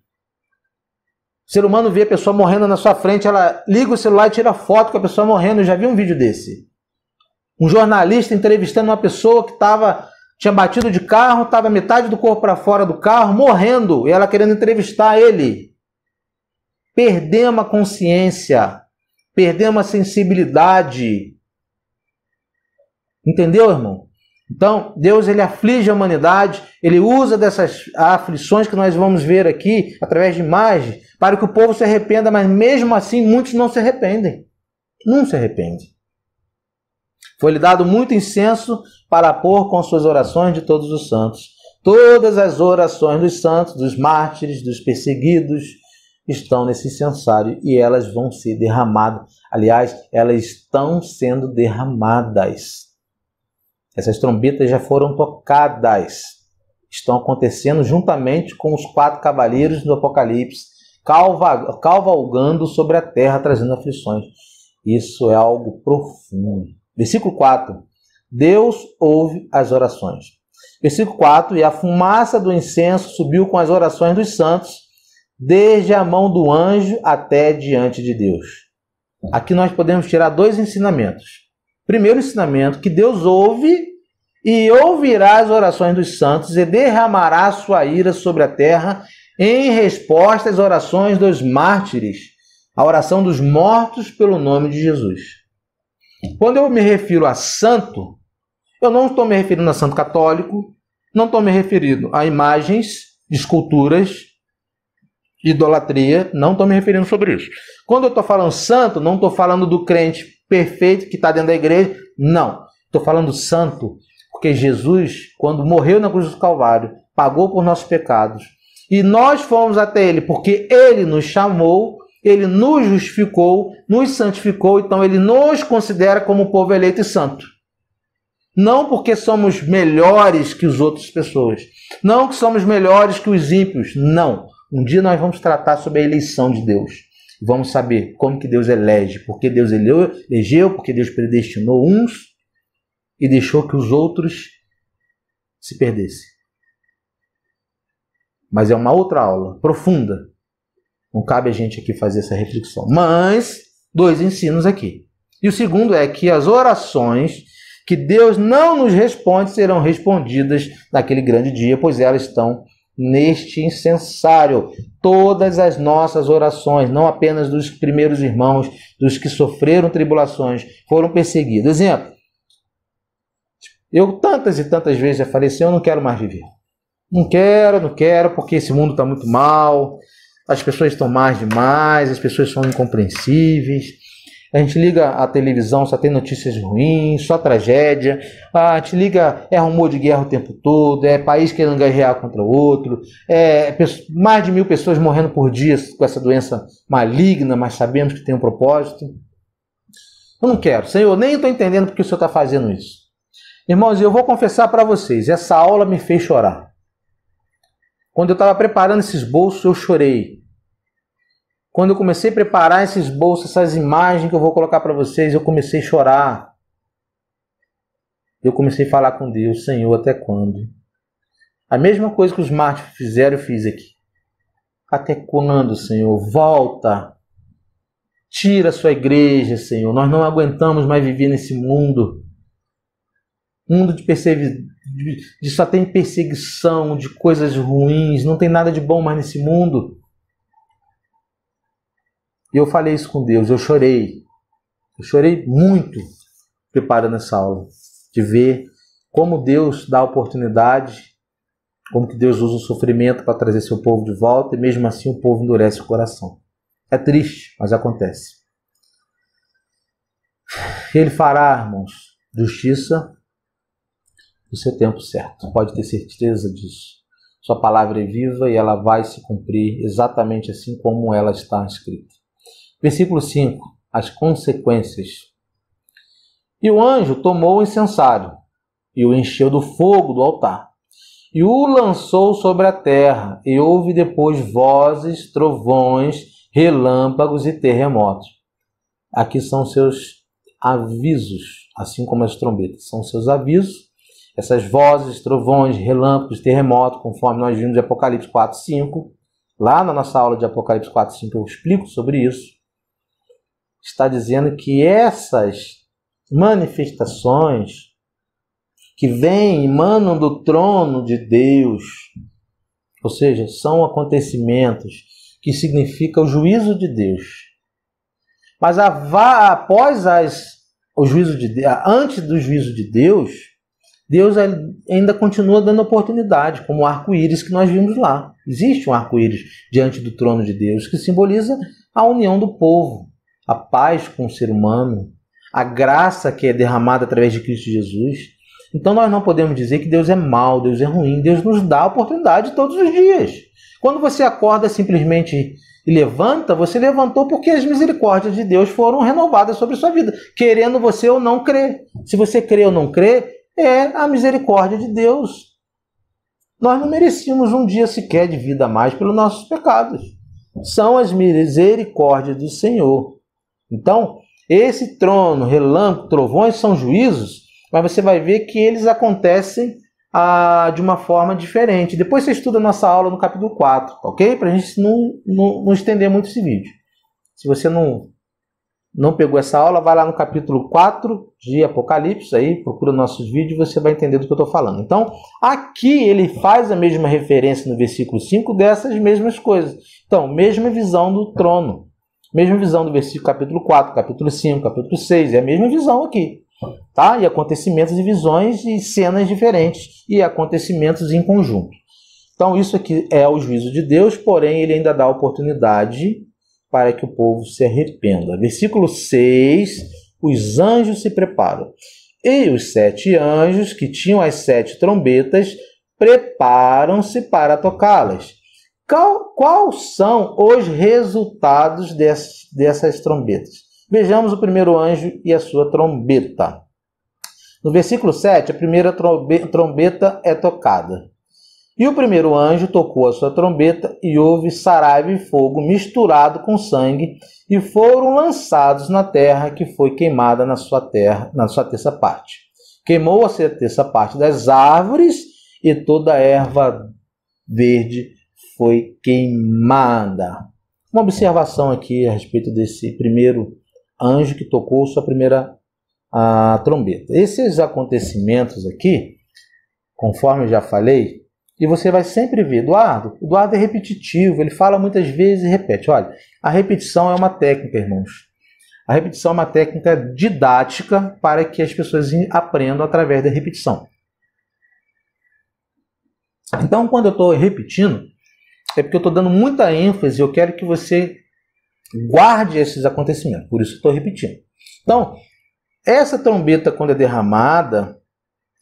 O ser humano vê a pessoa morrendo na sua frente, ela liga o celular e tira foto com a pessoa morrendo. Eu já vi um vídeo desse. Um jornalista entrevistando uma pessoa que tinha batido de carro, estava metade do corpo para fora do carro, morrendo, e ela querendo entrevistar ele. Perdemos a consciência, perdemos a sensibilidade. Entendeu, irmão? Então, Deus, ele aflige a humanidade, ele usa dessas aflições que nós vamos ver aqui, através de imagens, para que o povo se arrependa, mas mesmo assim muitos não se arrependem. Não se arrependem. Foi-lhe dado muito incenso para pôr com suas orações de todos os santos. Todas as orações dos santos, dos mártires, dos perseguidos, estão nesse incensário e elas vão ser derramadas. Aliás, elas estão sendo derramadas. Essas trombetas já foram tocadas. Estão acontecendo juntamente com os 4 cavaleiros do Apocalipse, cavalgando sobre a terra, trazendo aflições. Isso é algo profundo. Versículo 4. Deus ouve as orações. Versículo 4. E a fumaça do incenso subiu com as orações dos santos, desde a mão do anjo até diante de Deus. Aqui nós podemos tirar 2 ensinamentos. Primeiro ensinamento, que Deus ouve e ouvirá as orações dos santos e derramará sua ira sobre a terra em resposta às orações dos mártires, a oração dos mortos pelo nome de Jesus. Quando eu me refiro a santo, eu não estou me referindo a santo católico, não estou me referindo a imagens de esculturas, idolatria, não estou me referindo sobre isso. Quando eu estou falando santo, não estou falando do crente perfeito que está dentro da igreja, não. Estou falando santo, porque Jesus, quando morreu na cruz do Calvário, pagou por nossos pecados. E nós fomos até Ele, porque Ele nos chamou, Ele nos justificou, nos santificou, então Ele nos considera como povo eleito e santo. Não porque somos melhores que as outras pessoas, não que somos melhores que os ímpios, não. Um dia nós vamos tratar sobre a eleição de Deus. Vamos saber como que Deus elege, porque Deus elegeu, porque Deus predestinou uns e deixou que os outros se perdessem. Mas é uma outra aula, profunda. Não cabe a gente aqui fazer essa reflexão. Mas, 2 ensinos aqui. E o segundo é que as orações que Deus não nos responde serão respondidas naquele grande dia, pois elas estão neste incensário. Todas as nossas orações, não apenas dos primeiros irmãos, dos que sofreram tribulações, foram perseguidos. Exemplo, eu tantas e tantas vezes já falei assim, eu não quero mais viver. Não quero, porque esse mundo está muito mal, as pessoas estão más demais, as pessoas são incompreensíveis. A gente liga a televisão, só tem notícias ruins, só tragédia. A gente liga, é rumor de guerra o tempo todo, é país querendo guerrear contra o outro, mais de 1000 pessoas morrendo por dia com essa doença maligna, mas sabemos que tem um propósito. Eu não quero, Senhor, nem estou entendendo porque o Senhor está fazendo isso. Irmãos, eu vou confessar para vocês, essa aula me fez chorar. Quando eu estava preparando esses bolsos, eu chorei. Quando eu comecei a preparar esses bolsos, essas imagens que eu vou colocar para vocês, eu comecei a chorar. Eu comecei a falar com Deus, Senhor, até quando? A mesma coisa que os mártires fizeram, eu fiz aqui. Até quando, Senhor? Volta. Tira a sua igreja, Senhor. Nós não aguentamos mais viver nesse mundo. Mundo de só tem perseguição, de coisas ruins. Não tem nada de bom mais nesse mundo. E eu falei isso com Deus, eu chorei. Eu chorei muito preparando essa aula. De ver como Deus dá oportunidade, como que Deus usa o sofrimento para trazer seu povo de volta, e mesmo assim o povo endurece o coração. É triste, mas acontece. Ele fará, irmãos, justiça no seu tempo certo. Pode ter certeza disso. Sua palavra é viva e ela vai se cumprir exatamente assim como ela está escrita. Versículo 5. As consequências. E o anjo tomou o incensário e o encheu do fogo do altar e o lançou sobre a terra, e houve depois vozes, trovões, relâmpagos e terremotos. Aqui são seus avisos, assim como as trombetas. São seus avisos. Essas vozes, trovões, relâmpagos, terremotos, conforme nós vimos em Apocalipse 4, 5, Lá na nossa aula de Apocalipse 4, 5 eu explico sobre isso. Está dizendo que essas manifestações que vêm, emanam do trono de Deus, ou seja, são acontecimentos que significam o juízo de Deus. Mas após o juízo de Deus, antes do juízo de Deus, Deus ainda continua dando oportunidade, como o arco-íris que nós vimos lá. Existe um arco-íris diante do trono de Deus que simboliza a união do povo, a paz com o ser humano, a graça que é derramada através de Cristo Jesus. Então nós não podemos dizer que Deus é mau, Deus é ruim. Deus nos dá a oportunidade todos os dias. Quando você acorda simplesmente e levanta, você levantou porque as misericórdias de Deus foram renovadas sobre a sua vida, querendo você ou não crer. Se você crê ou não crê, é a misericórdia de Deus. Nós não merecíamos um dia sequer de vida a mais pelos nossos pecados. São as misericórdias do Senhor. Então, esse trono, relâmpago, trovões são juízos, mas você vai ver que eles acontecem de uma forma diferente. Depois você estuda a nossa aula no capítulo 4, ok? Para a gente não estender muito esse vídeo. Se você não pegou essa aula, vai lá no capítulo 4 de Apocalipse, aí procura nossos vídeos e você vai entender do que eu estou falando. Então, aqui ele faz a mesma referência no versículo 5 dessas mesmas coisas. Então, mesma visão do trono. Mesma visão do versículo capítulo 4, capítulo 5, capítulo 6. É a mesma visão aqui. Tá? E acontecimentos e visões e cenas diferentes e acontecimentos em conjunto. Então isso aqui é o juízo de Deus, porém ele ainda dá oportunidade para que o povo se arrependa. Versículo 6, os anjos se preparam. E os 7 anjos que tinham as 7 trombetas preparam-se para tocá-las. Quais são os resultados dessas trombetas? Vejamos o primeiro anjo e a sua trombeta. No versículo 7, a primeira trombeta é tocada. E o primeiro anjo tocou a sua trombeta e houve saraiva e fogo misturado com sangue e foram lançados na terra que foi queimada na sua terça parte. Queimou a sua terça parte das árvores e toda a erva verde foi queimada. Uma observação aqui a respeito desse primeiro anjo que tocou sua primeira trombeta. Esses acontecimentos aqui, conforme eu já falei, e você vai sempre ver, Eduardo é repetitivo, ele fala muitas vezes e repete. Olha, a repetição é uma técnica, irmãos. A repetição é uma técnica didática para que as pessoas aprendam através da repetição. Então, quando eu estou repetindo, é porque eu estou dando muita ênfase, eu quero que você guarde esses acontecimentos, por isso estou repetindo. Então, essa trombeta quando é derramada,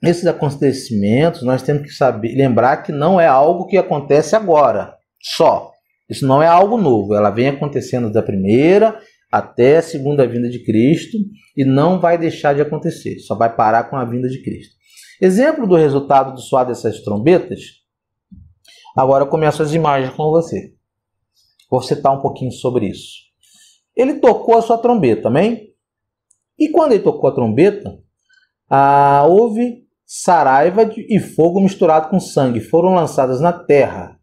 esses acontecimentos, nós temos que saber, lembrar que não é algo que acontece agora, só. Isso não é algo novo, ela vem acontecendo da primeira até a segunda vinda de Cristo e não vai deixar de acontecer, só vai parar com a vinda de Cristo. Exemplo do resultado do soar dessas trombetas, agora eu começo as imagens com você. Vou citar um pouquinho sobre isso. Ele tocou a sua trombeta, amém? E quando ele tocou a trombeta, houve saraiva e fogo misturado com sangue. Foram lançadas na terra.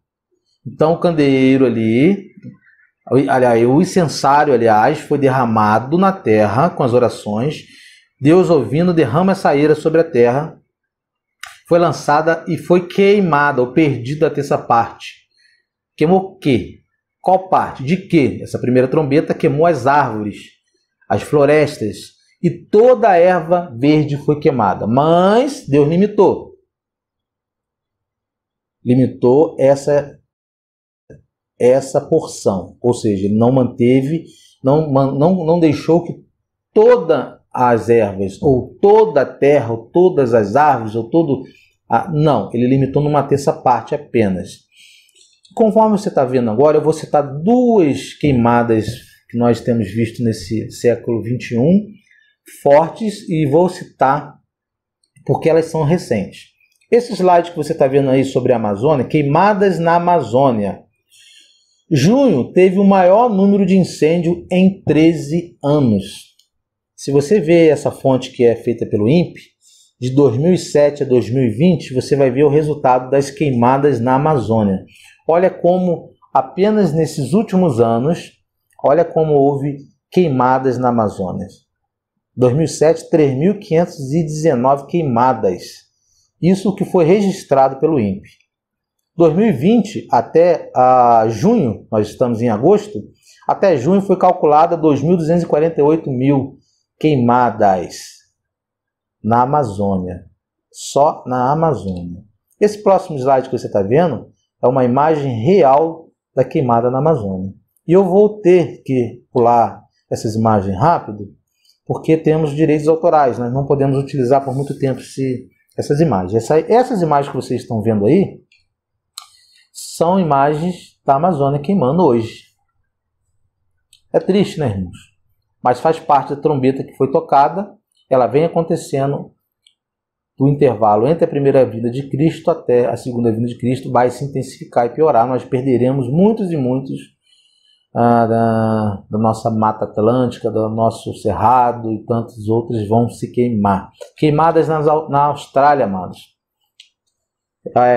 Então o candeeiro ali, o incensário, aliás, foi derramado na terra com as orações. Deus ouvindo, derrama essa ira sobre a terra. Foi lançada e foi queimada, ou perdida a terça parte. Queimou o quê? Qual parte? De quê? Essa primeira trombeta queimou as árvores, as florestas, e toda a erva verde foi queimada. Mas Deus limitou. Limitou essa porção. Ou seja, ele não manteve, não deixou que todas as ervas, ou toda a terra, ou todas as árvores, ou todo... não, ele limitou numa terça parte apenas. Conforme você está vendo agora, eu vou citar 2 queimadas que nós temos visto nesse século 21, fortes, e vou citar porque elas são recentes. Esse slide que você está vendo aí sobre a Amazônia, queimadas na Amazônia. Junho teve o maior número de incêndio em 13 anos. Se você vê essa fonte que é feita pelo INPE, de 2007 a 2020, você vai ver o resultado das queimadas na Amazônia. Olha como apenas nesses últimos anos, olha como houve queimadas na Amazônia. 2007, 3.519 queimadas. Isso que foi registrado pelo INPE. 2020 até junho, nós estamos em agosto, até junho foi calculada 2.248.000 queimadas na Amazônia. Só na Amazônia. Esse próximo slide que você está vendo é uma imagem real da queimada na Amazônia. E eu vou ter que pular essas imagens rápido, porque temos direitos autorais. Nós não podemos utilizar por muito tempo essas imagens. Essas imagens que vocês estão vendo aí são imagens da Amazônia queimando hoje. É triste, né, irmãos? Mas faz parte da trombeta que foi tocada. Ela vem acontecendo do intervalo entre a primeira vinda de Cristo até a segunda vinda de Cristo. Vai se intensificar e piorar. Nós perderemos muitos e muitos da nossa Mata Atlântica, do nosso Cerrado e tantos outros vão se queimar. Queimadas na Austrália, amados.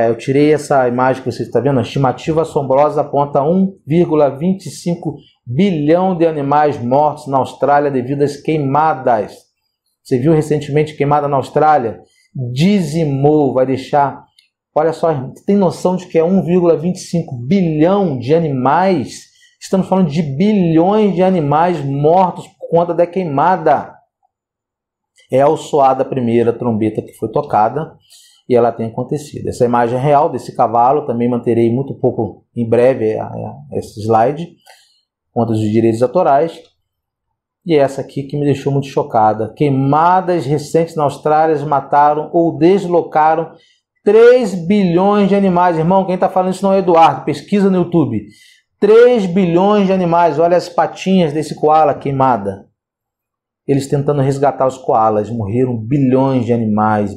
Eu tirei essa imagem que você está vendo. A estimativa assombrosa aponta 1,25 bilhão de animais mortos na Austrália devido às queimadas. Você viu recentemente queimada na Austrália? Dizimou, vai deixar... Olha só, tem noção de que é 1,25 bilhão de animais? Estamos falando de bilhões de animais mortos por conta da queimada. É o soar da primeira trombeta que foi tocada e ela tem acontecido. Essa imagem é real desse cavalo, também manterei muito pouco em breve esse slide, conta dos direitos autorais. E essa aqui que me deixou muito chocada. Queimadas recentes na Austrália mataram ou deslocaram 3 bilhões de animais. Irmão, quem está falando isso não é Eduardo, pesquisa no YouTube. 3 bilhões de animais, olha as patinhas desse koala queimada. Eles tentando resgatar os koalas, morreram bilhões de animais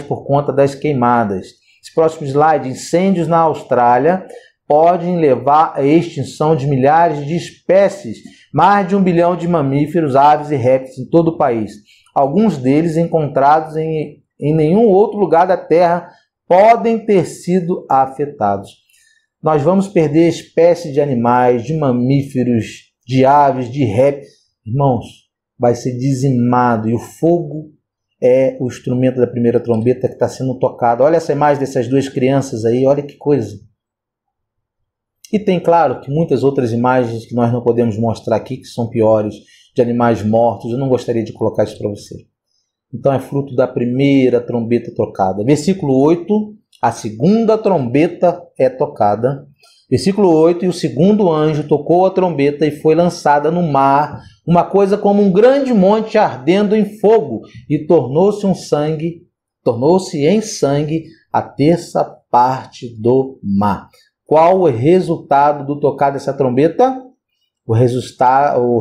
por conta das queimadas. Esse próximo slide, incêndios na Austrália podem levar à extinção de milhares de espécies, mais de 1 bilhão de mamíferos, aves e répteis em todo o país. Alguns deles encontrados em nenhum outro lugar da Terra podem ter sido afetados. Nós vamos perder espécies de animais, de mamíferos, de aves, de répteis. Irmãos, vai ser dizimado. E o fogo é o instrumento da primeira trombeta que está sendo tocado. Olha essa imagem dessas duas crianças aí, olha que coisa. E tem, claro, que muitas outras imagens que nós não podemos mostrar aqui, que são piores, de animais mortos. Eu não gostaria de colocar isso para você. Então é fruto da primeira trombeta tocada. Versículo 8, a segunda trombeta é tocada. Versículo 8, e o segundo anjo tocou a trombeta e foi lançada no mar, uma coisa como um grande monte ardendo em fogo, e tornou-se em sangue a terça parte do mar. Qual o resultado do tocar dessa trombeta? O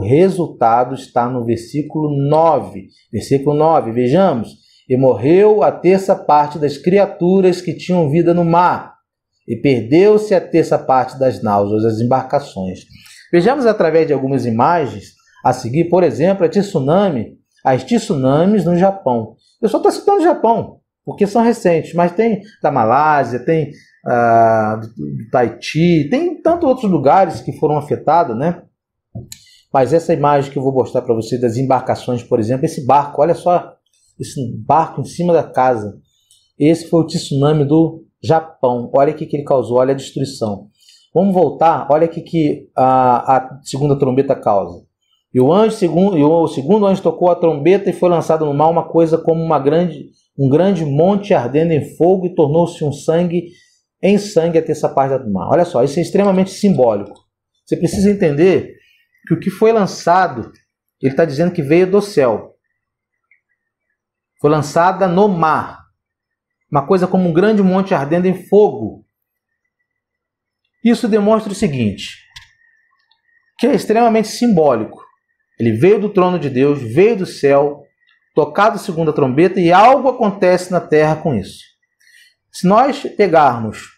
resultado está no versículo 9. Versículo 9, vejamos. E morreu a terça parte das criaturas que tinham vida no mar, e perdeu-se a terça parte das náuseas, das embarcações. Vejamos através de algumas imagens a seguir, por exemplo, as tsunamis no Japão. Eu só estou citando o Japão, porque são recentes, mas tem da Malásia, tem do Tahiti, tem tantos outros lugares que foram afetados, né? Mas essa imagem que eu vou mostrar para você das embarcações, por exemplo, esse barco, olha só, esse barco em cima da casa. Esse foi o tsunami do Japão. Olha o que ele causou, olha a destruição. Vamos voltar, olha o que a segunda trombeta causa. E o segundo anjo tocou a trombeta e foi lançado no mar uma coisa como um grande monte ardendo em fogo e tornou-se em sangue a terça parte do mar. Olha só, isso é extremamente simbólico. Você precisa entender que o que foi lançado, ele está dizendo que veio do céu. Foi lançada no mar. Uma coisa como um grande monte ardendo em fogo. Isso demonstra o seguinte, que é extremamente simbólico. Ele veio do trono de Deus, veio do céu, tocado a segunda trombeta, e algo acontece na terra com isso. Se nós pegarmos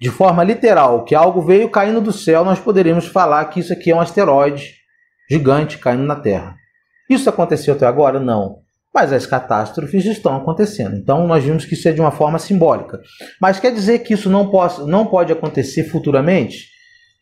de forma literal que algo veio caindo do céu, nós poderíamos falar que isso aqui é um asteroide gigante caindo na terra. Isso aconteceu até agora? Não. mas as catástrofes estão acontecendo. Então nós vimos que isso é de uma forma simbólica. Mas quer dizer que isso não pode acontecer futuramente?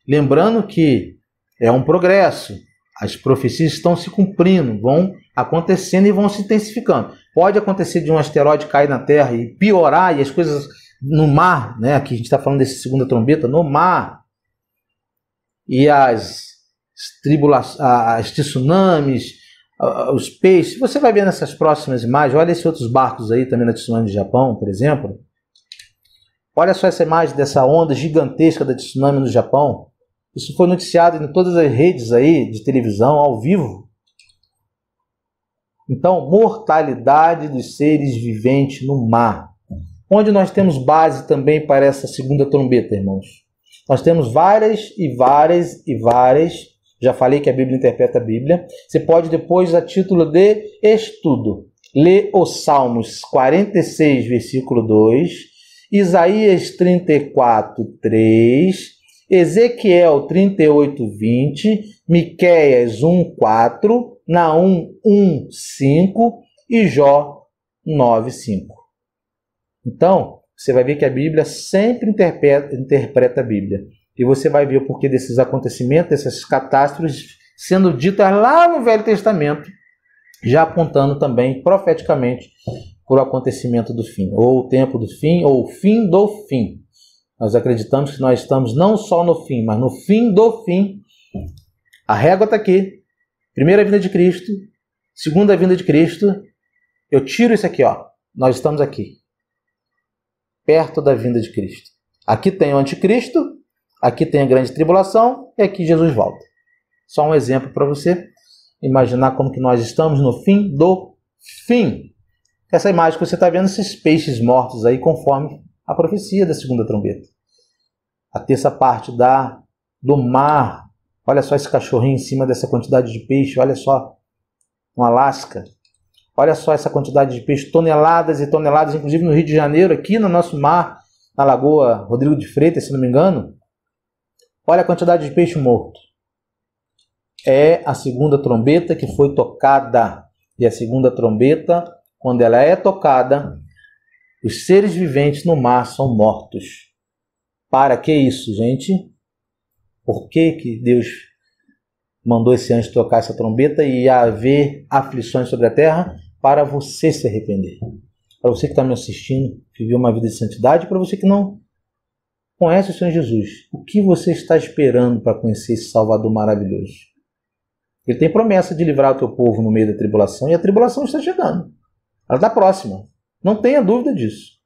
Lembrando que é um progresso. As profecias estão se cumprindo, vão acontecendo e vão se intensificando. Pode acontecer de um asteroide cair na Terra e piorar, e as coisas no mar, né? Aqui a gente está falando desse segunda trombeta, no mar, e as tsunamis, os peixes. Você vai ver nessas próximas imagens, olha esses outros barcos aí também na tsunami do Japão, por exemplo. Olha só essa imagem dessa onda gigantesca da tsunami no Japão. Isso foi noticiado em todas as redes aí de televisão, ao vivo. Então, mortalidade dos seres viventes no mar. Onde nós temos base também para essa segunda trombeta, irmãos. Nós temos várias, já falei que a Bíblia interpreta a Bíblia. Você pode depois, a título de estudo, ler os Salmos 46, versículo 2, Isaías 34, 3, Ezequiel 38, 20, Miqueias 1, 4, Naum 1, 5 e Jó 9, 5. Então, você vai ver que a Bíblia sempre interpreta a Bíblia. E você vai ver o porquê desses acontecimentos, dessas catástrofes, sendo ditas lá no Velho Testamento, já apontando também profeticamente para o acontecimento do fim, ou o tempo do fim, ou o fim do fim. Nós acreditamos que nós estamos não só no fim, mas no fim do fim. A régua está aqui. Primeira vinda de Cristo, segunda vinda de Cristo. Eu tiro isso aqui, ó. Nós estamos aqui, perto da vinda de Cristo. Aqui tem o anticristo, aqui tem a grande tribulação e aqui Jesus volta. Só um exemplo para você imaginar como que nós estamos no fim do fim. Essa imagem que você está vendo, esses peixes mortos aí, conforme a profecia da segunda trombeta. A terça parte do mar. Olha só esse cachorrinho em cima dessa quantidade de peixe. Olha só, no Alasca. Olha só essa quantidade de peixe, toneladas e toneladas, inclusive no Rio de Janeiro, aqui no nosso mar, na Lagoa Rodrigo de Freitas, se não me engano. Olha a quantidade de peixe morto. É a segunda trombeta que foi tocada. E a segunda trombeta, quando ela é tocada, os seres viventes no mar são mortos. Para que isso, gente? Por que Deus mandou esse anjo tocar essa trombeta e haver aflições sobre a terra? Para você se arrepender. Para você que está me assistindo, viver uma vida de santidade, para você que não conhece o Senhor Jesus. O que você está esperando para conhecer esse Salvador maravilhoso? Ele tem promessa de livrar o teu povo no meio da tribulação, e a tribulação está chegando. Ela está próxima. Não tenha dúvida disso.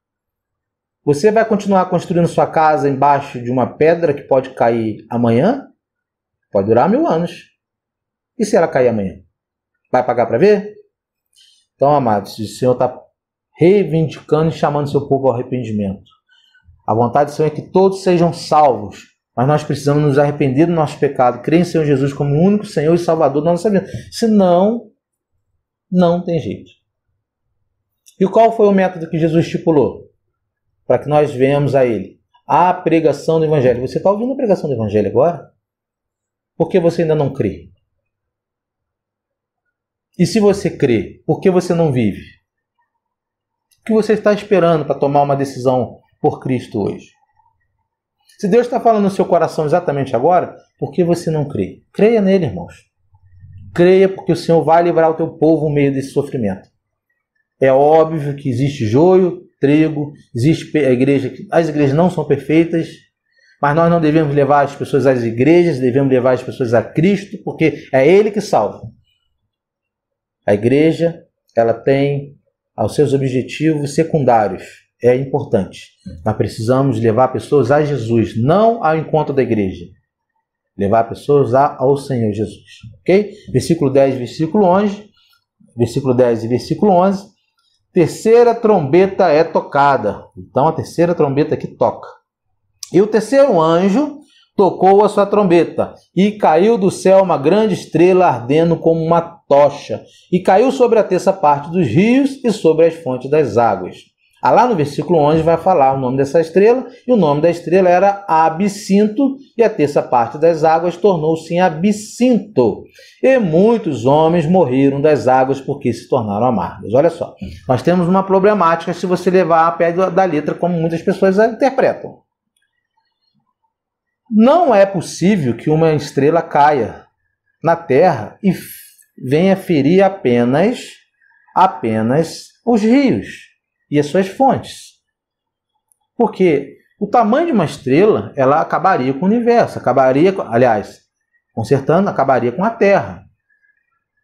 Você vai continuar construindo sua casa embaixo de uma pedra que pode cair amanhã? Pode durar 1000 anos. E se ela cair amanhã? Vai pagar para ver? Então, amados, o Senhor está reivindicando e chamando seu povo ao arrependimento. A vontade do Senhor é que todos sejam salvos, mas nós precisamos nos arrepender do nosso pecado, crer em Senhor Jesus como o único Senhor e Salvador da nossa vida. Senão, não tem jeito. E qual foi o método que Jesus estipulou para que nós venhamos a Ele? A pregação do Evangelho. Você está ouvindo a pregação do Evangelho agora? Por que você ainda não crê? E se você crê, por que você não vive? O que você está esperando para tomar uma decisão por Cristo hoje? Se Deus está falando no seu coração exatamente agora, por que você não crê? Creia nele, irmãos. Creia, porque o Senhor vai livrar o teu povo no meio desse sofrimento. É óbvio que existe joio, trigo, existe a igreja, as igrejas não são perfeitas, mas nós não devemos levar as pessoas às igrejas, devemos levar as pessoas a Cristo, porque é Ele que salva. A igreja, ela tem os seus objetivos secundários, é importante, mas precisamos levar pessoas a Jesus, não ao encontro da igreja. Levar pessoas ao Senhor Jesus, ok? Versículo 10, versículo 11, versículo 10 e versículo 11. Terceira trombeta é tocada. Então a terceira trombeta aqui toca. E o terceiro anjo tocou a sua trombeta, e caiu do céu uma grande estrela ardendo como uma tocha, e caiu sobre a terça parte dos rios e sobre as fontes das águas. Lá no versículo 11 vai falar o nome dessa estrela, e o nome da estrela era Absinto, e a terça parte das águas tornou-se em Absinto. E muitos homens morreram das águas porque se tornaram amargas. Olha só, nós temos uma problemática se você levar a pé da letra, como muitas pessoas a interpretam. Não é possível que uma estrela caia na terra e venha ferir apenas os rios e as suas fontes. Porque o tamanho de uma estrela, ela acabaria com o universo, acabaria com a Terra.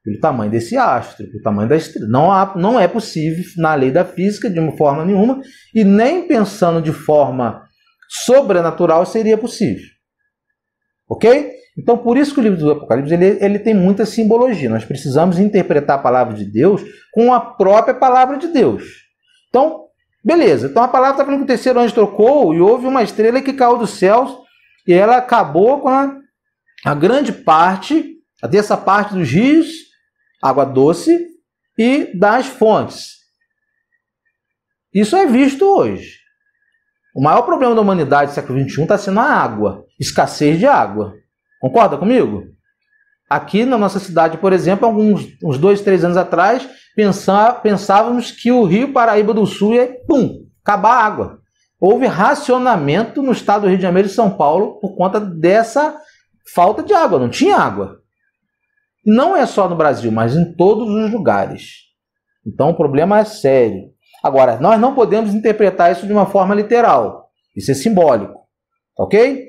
Pelo tamanho desse astro, pelo tamanho da estrela. Não é possível, na lei da física, de uma forma nenhuma, e nem pensando de forma sobrenatural seria possível. Ok? Então, por isso que o livro do Apocalipse ele tem muita simbologia. Nós precisamos interpretar a palavra de Deus com a própria palavra de Deus. Então, beleza. Então, a palavra está falando que o terceiro anjo trocou e houve uma estrela que caiu dos céus e ela acabou com a grande parte, a terça parte dos rios, água doce e das fontes. Isso é visto hoje. O maior problema da humanidade do século XXI está sendo a água, escassez de água. Concorda comigo? Aqui na nossa cidade, por exemplo, uns 2, 3 anos atrás, pensávamos que o Rio Paraíba do Sul ia, acabar a água. Houve racionamento no estado do Rio de Janeiro e São Paulo por conta dessa falta de água. Não tinha água. Não é só no Brasil, mas em todos os lugares. Então o problema é sério. Agora, nós não podemos interpretar isso de uma forma literal. Isso é simbólico. Ok?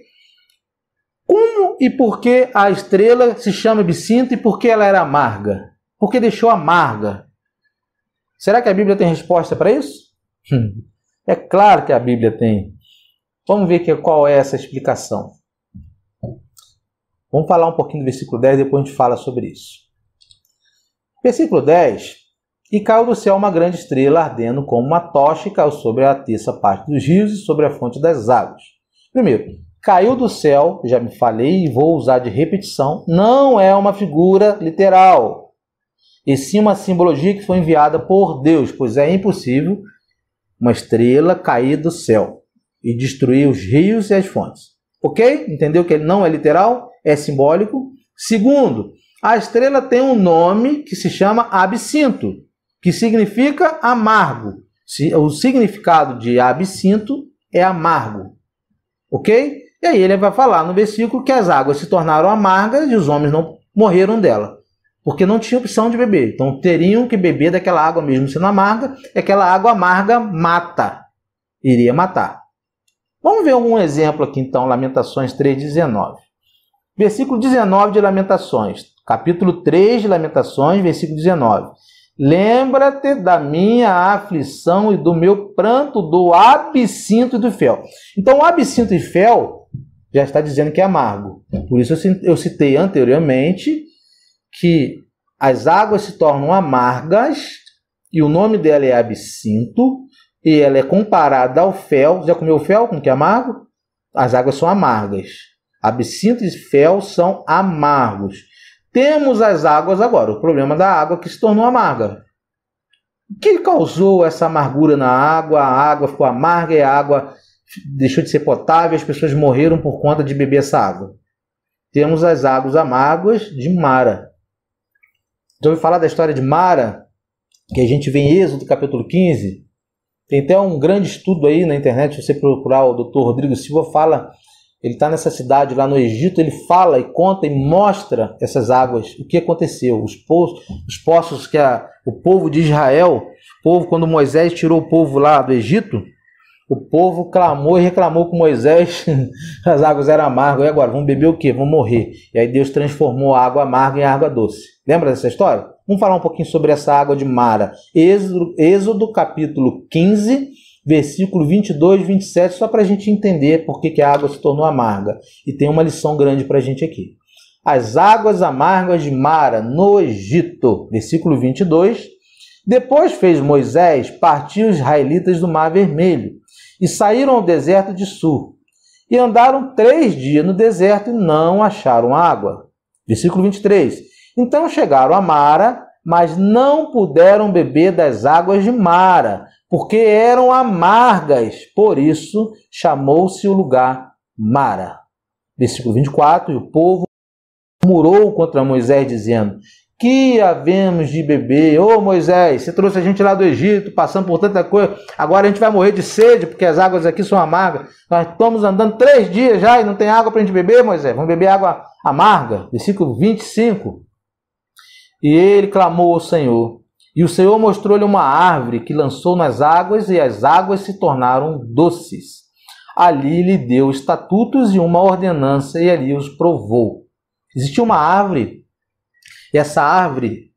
Como e por que a estrela se chama Absinto e por que ela era amarga? Por que deixou amarga? Será que a Bíblia tem resposta para isso? É claro que a Bíblia tem. Vamos ver qual é essa explicação. Vamos falar um pouquinho do versículo 10, depois a gente fala sobre isso. Versículo 10. E caiu do céu uma grande estrela ardendo como uma tocha e caiu sobre a terça parte dos rios e sobre a fonte das águas. Primeiro, caiu do céu, já me falei e vou usar de repetição, não é uma figura literal, e sim uma simbologia que foi enviada por Deus, pois é impossível uma estrela cair do céu e destruir os rios e as fontes. Ok? Entendeu que ele não é literal? É simbólico. Segundo, a estrela tem um nome que se chama Absinto, que significa amargo. O significado de Absinto é amargo. Ok? E aí ele vai falar no versículo que as águas se tornaram amargas e os homens não morreram dela, porque não tinha opção de beber. Então teriam que beber daquela água mesmo sendo amarga, e aquela água amarga mata, iria matar. Vamos ver um exemplo aqui então, Lamentações 3:19. Versículo 19 de Lamentações, capítulo 3 de Lamentações, versículo 19. Lembra-te da minha aflição e do meu pranto, do absinto e do fel. Então, o absinto e fel já está dizendo que é amargo. Por isso eu citei anteriormente que as águas se tornam amargas e o nome dela é absinto e ela é comparada ao fel. Já comeu fel, como que é amargo? As águas são amargas. Absinto e fel são amargos. Temos as águas agora, o problema da água que se tornou amarga. O que causou essa amargura na água? A água ficou amarga e a água deixou de ser potável, as pessoas morreram por conta de beber essa água. Temos as águas amargas de Mara. Já ouviu falar da história de Mara? Que a gente vê em Êxodo, capítulo 15. Tem até um grande estudo aí na internet, se você procurar o Dr. Rodrigo Silva, fala... Ele está nessa cidade lá no Egito, ele fala e conta e mostra essas águas, o que aconteceu, os poços que o povo de Israel, quando Moisés tirou o povo lá do Egito, o povo clamou e reclamou com Moisés, as águas eram amargas, e agora, vamos beber o quê? Vamos morrer. E aí Deus transformou a água amarga em água doce. Lembra dessa história? Vamos falar um pouquinho sobre essa água de Mara. Êxodo capítulo 15, versículo 22 e 27, só para a gente entender por que a água se tornou amarga. E tem uma lição grande para a gente aqui. As águas amargas de Mara, no Egito. Versículo 22. Depois fez Moisés partir os israelitas do Mar Vermelho e saíram ao deserto de Sur. E andaram 3 dias no deserto e não acharam água. Versículo 23. Então chegaram a Mara mas não puderam beber das águas de Mara, porque eram amargas. Por isso chamou-se o lugar Mara. Versículo 24, e o povo murmurou contra Moisés, dizendo: que havemos de beber? Ô Moisés, você trouxe a gente lá do Egito, passando por tanta coisa, agora a gente vai morrer de sede, porque as águas aqui são amargas. Nós estamos andando 3 dias já e não tem água para a gente beber, Moisés. Vamos beber água amarga. Versículo 25. E ele clamou ao Senhor, e o Senhor mostrou-lhe uma árvore que lançou nas águas, e as águas se tornaram doces. Ali lhe deu estatutos e uma ordenança, e ali os provou. Existia uma árvore, e essa árvore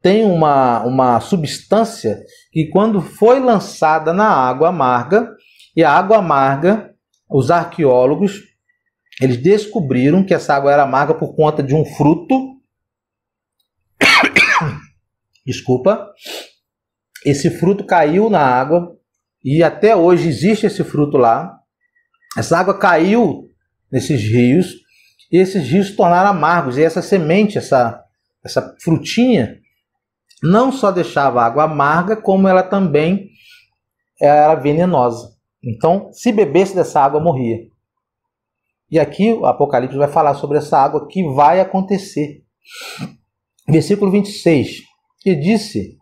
tem uma substância que, quando foi lançada na água amarga, e a água amarga, os arqueólogos, eles descobriram que essa água era amarga por conta de um fruto. Desculpa. Esse fruto caiu na água, e até hoje existe esse fruto lá. Essa água caiu nesses rios, e esses rios se tornaram amargos, e essa semente, essa frutinha, não só deixava a água amarga, como ela também era venenosa. Então, se bebesse dessa água, morria. E aqui o Apocalipse vai falar sobre essa água que vai acontecer. Versículo 26, que disse: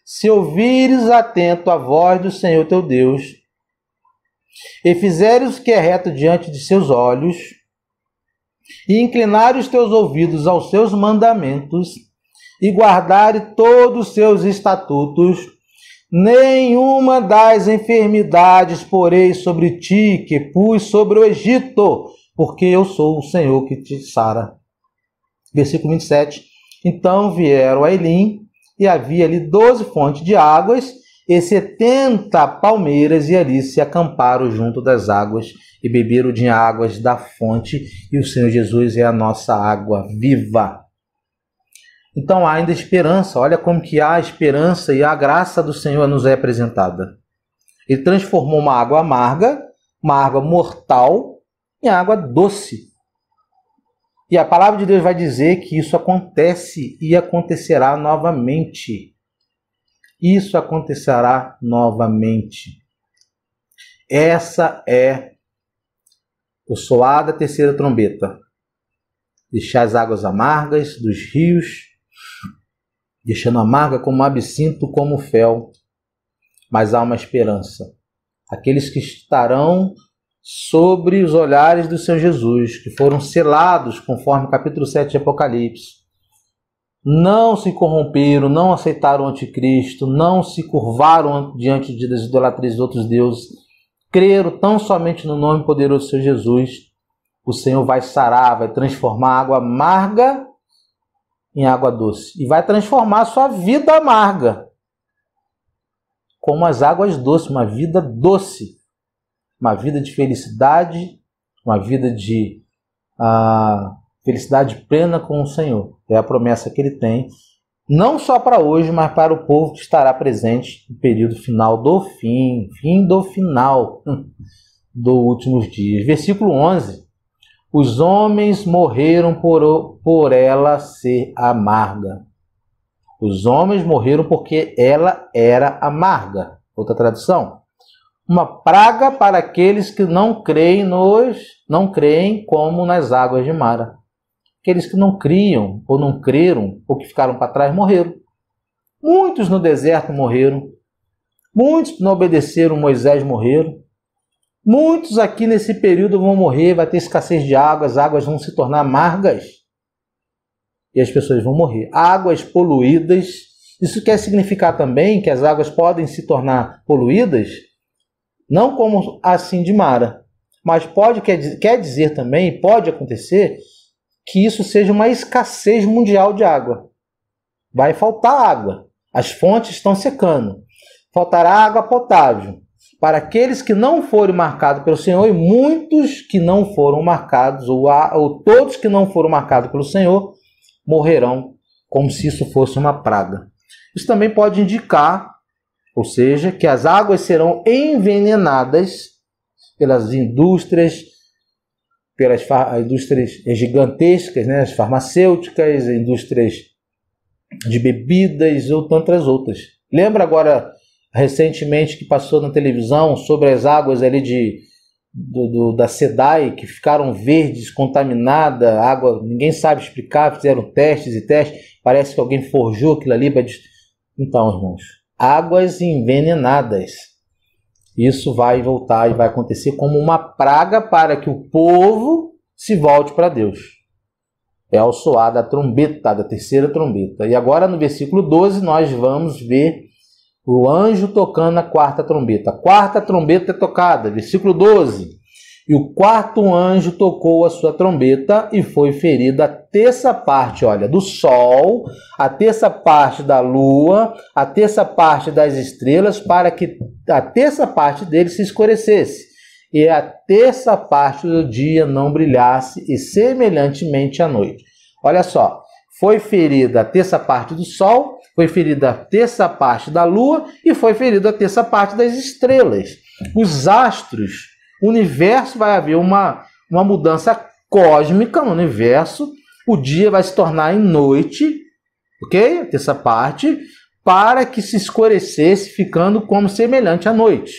se ouvires atento a voz do Senhor teu Deus, e fizeres o que é reto diante de seus olhos, e inclinares os teus ouvidos aos seus mandamentos, e guardares todos os seus estatutos, nenhuma das enfermidades porei sobre ti que pus sobre o Egito, porque eu sou o Senhor que te sara. Versículo 27. Então vieram a Elim, e havia ali 12 fontes de águas, e 70 palmeiras, e ali se acamparam junto das águas, e beberam de águas da fonte, e o Senhor Jesus é a nossa água viva. Então há ainda esperança. Olha como que há esperança, e a graça do Senhor nos é apresentada. Ele transformou uma água amarga, uma água mortal, em água doce. E a palavra de Deus vai dizer que isso acontece e acontecerá novamente. Isso acontecerá novamente. Essa é o soar da terceira trombeta. Deixar as águas amargas dos rios, deixando amarga como absinto, como fel. Mas há uma esperança. Aqueles que estarão sobre os olhares do Senhor Jesus, que foram selados, conforme o capítulo 7 de Apocalipse, não se corromperam, não aceitaram o anticristo, não se curvaram diante das idolatrias dos outros deuses, creram tão somente no nome poderoso do Senhor Jesus, o Senhor vai sarar, vai transformar a água amarga em água doce, e vai transformar a sua vida amarga como as águas doces, uma vida doce, uma vida de felicidade, uma vida de felicidade plena com o Senhor. É a promessa que Ele tem, não só para hoje, mas para o povo que estará presente no período final do fim do final dos últimos dias. Versículo 11. Os homens morreram por ela ser amarga. Os homens morreram porque ela era amarga. Outra tradução. Uma praga para aqueles que não creem como nas águas de Mara. Aqueles que não criam, ou não creram, ou que ficaram para trás, morreram. Muitos no deserto morreram. Muitos que não obedeceram Moisés morreram. Muitos aqui nesse período vão morrer, vai ter escassez de água, as águas vão se tornar amargas. E as pessoas vão morrer. Águas poluídas. Isso quer significar também que as águas podem se tornar poluídas? Não como assim de Mara, mas quer dizer também, pode acontecer, que isso seja uma escassez mundial de água. Vai faltar água. As fontes estão secando. Faltará água potável para aqueles que não forem marcados pelo Senhor, e muitos que não foram marcados, ou todos que não foram marcados pelo Senhor, morrerão como se isso fosse uma praga. Isso também pode indicar, ou seja, que as águas serão envenenadas pelas indústrias gigantescas, né, as farmacêuticas, indústrias de bebidas ou tantas outras. Lembra agora, recentemente, que passou na televisão sobre as águas ali da SEDAI, que ficaram verdes, contaminada, água, ninguém sabe explicar, fizeram testes e testes, parece que alguém forjou aquilo ali. Então, irmãos, águas envenenadas. Isso vai voltar e vai acontecer como uma praga para que o povo se volte para Deus. É ao soar da trombeta, da terceira trombeta. E agora no versículo 12 nós vamos ver o anjo tocando a quarta trombeta. A quarta trombeta é tocada, versículo 12. E o quarto anjo tocou a sua trombeta e foi ferida a terça parte, olha, do sol, a terça parte da lua, a terça parte das estrelas, para que a terça parte dele se escurecesse e a terça parte do dia não brilhasse e semelhantemente à noite. Olha só, foi ferida a terça parte do sol, foi ferida a terça parte da lua e foi ferida a terça parte das estrelas. Os astros, o universo, vai haver uma mudança cósmica no universo, o dia vai se tornar em noite, ok? A terça parte, para que se escurecesse, ficando como semelhante à noite.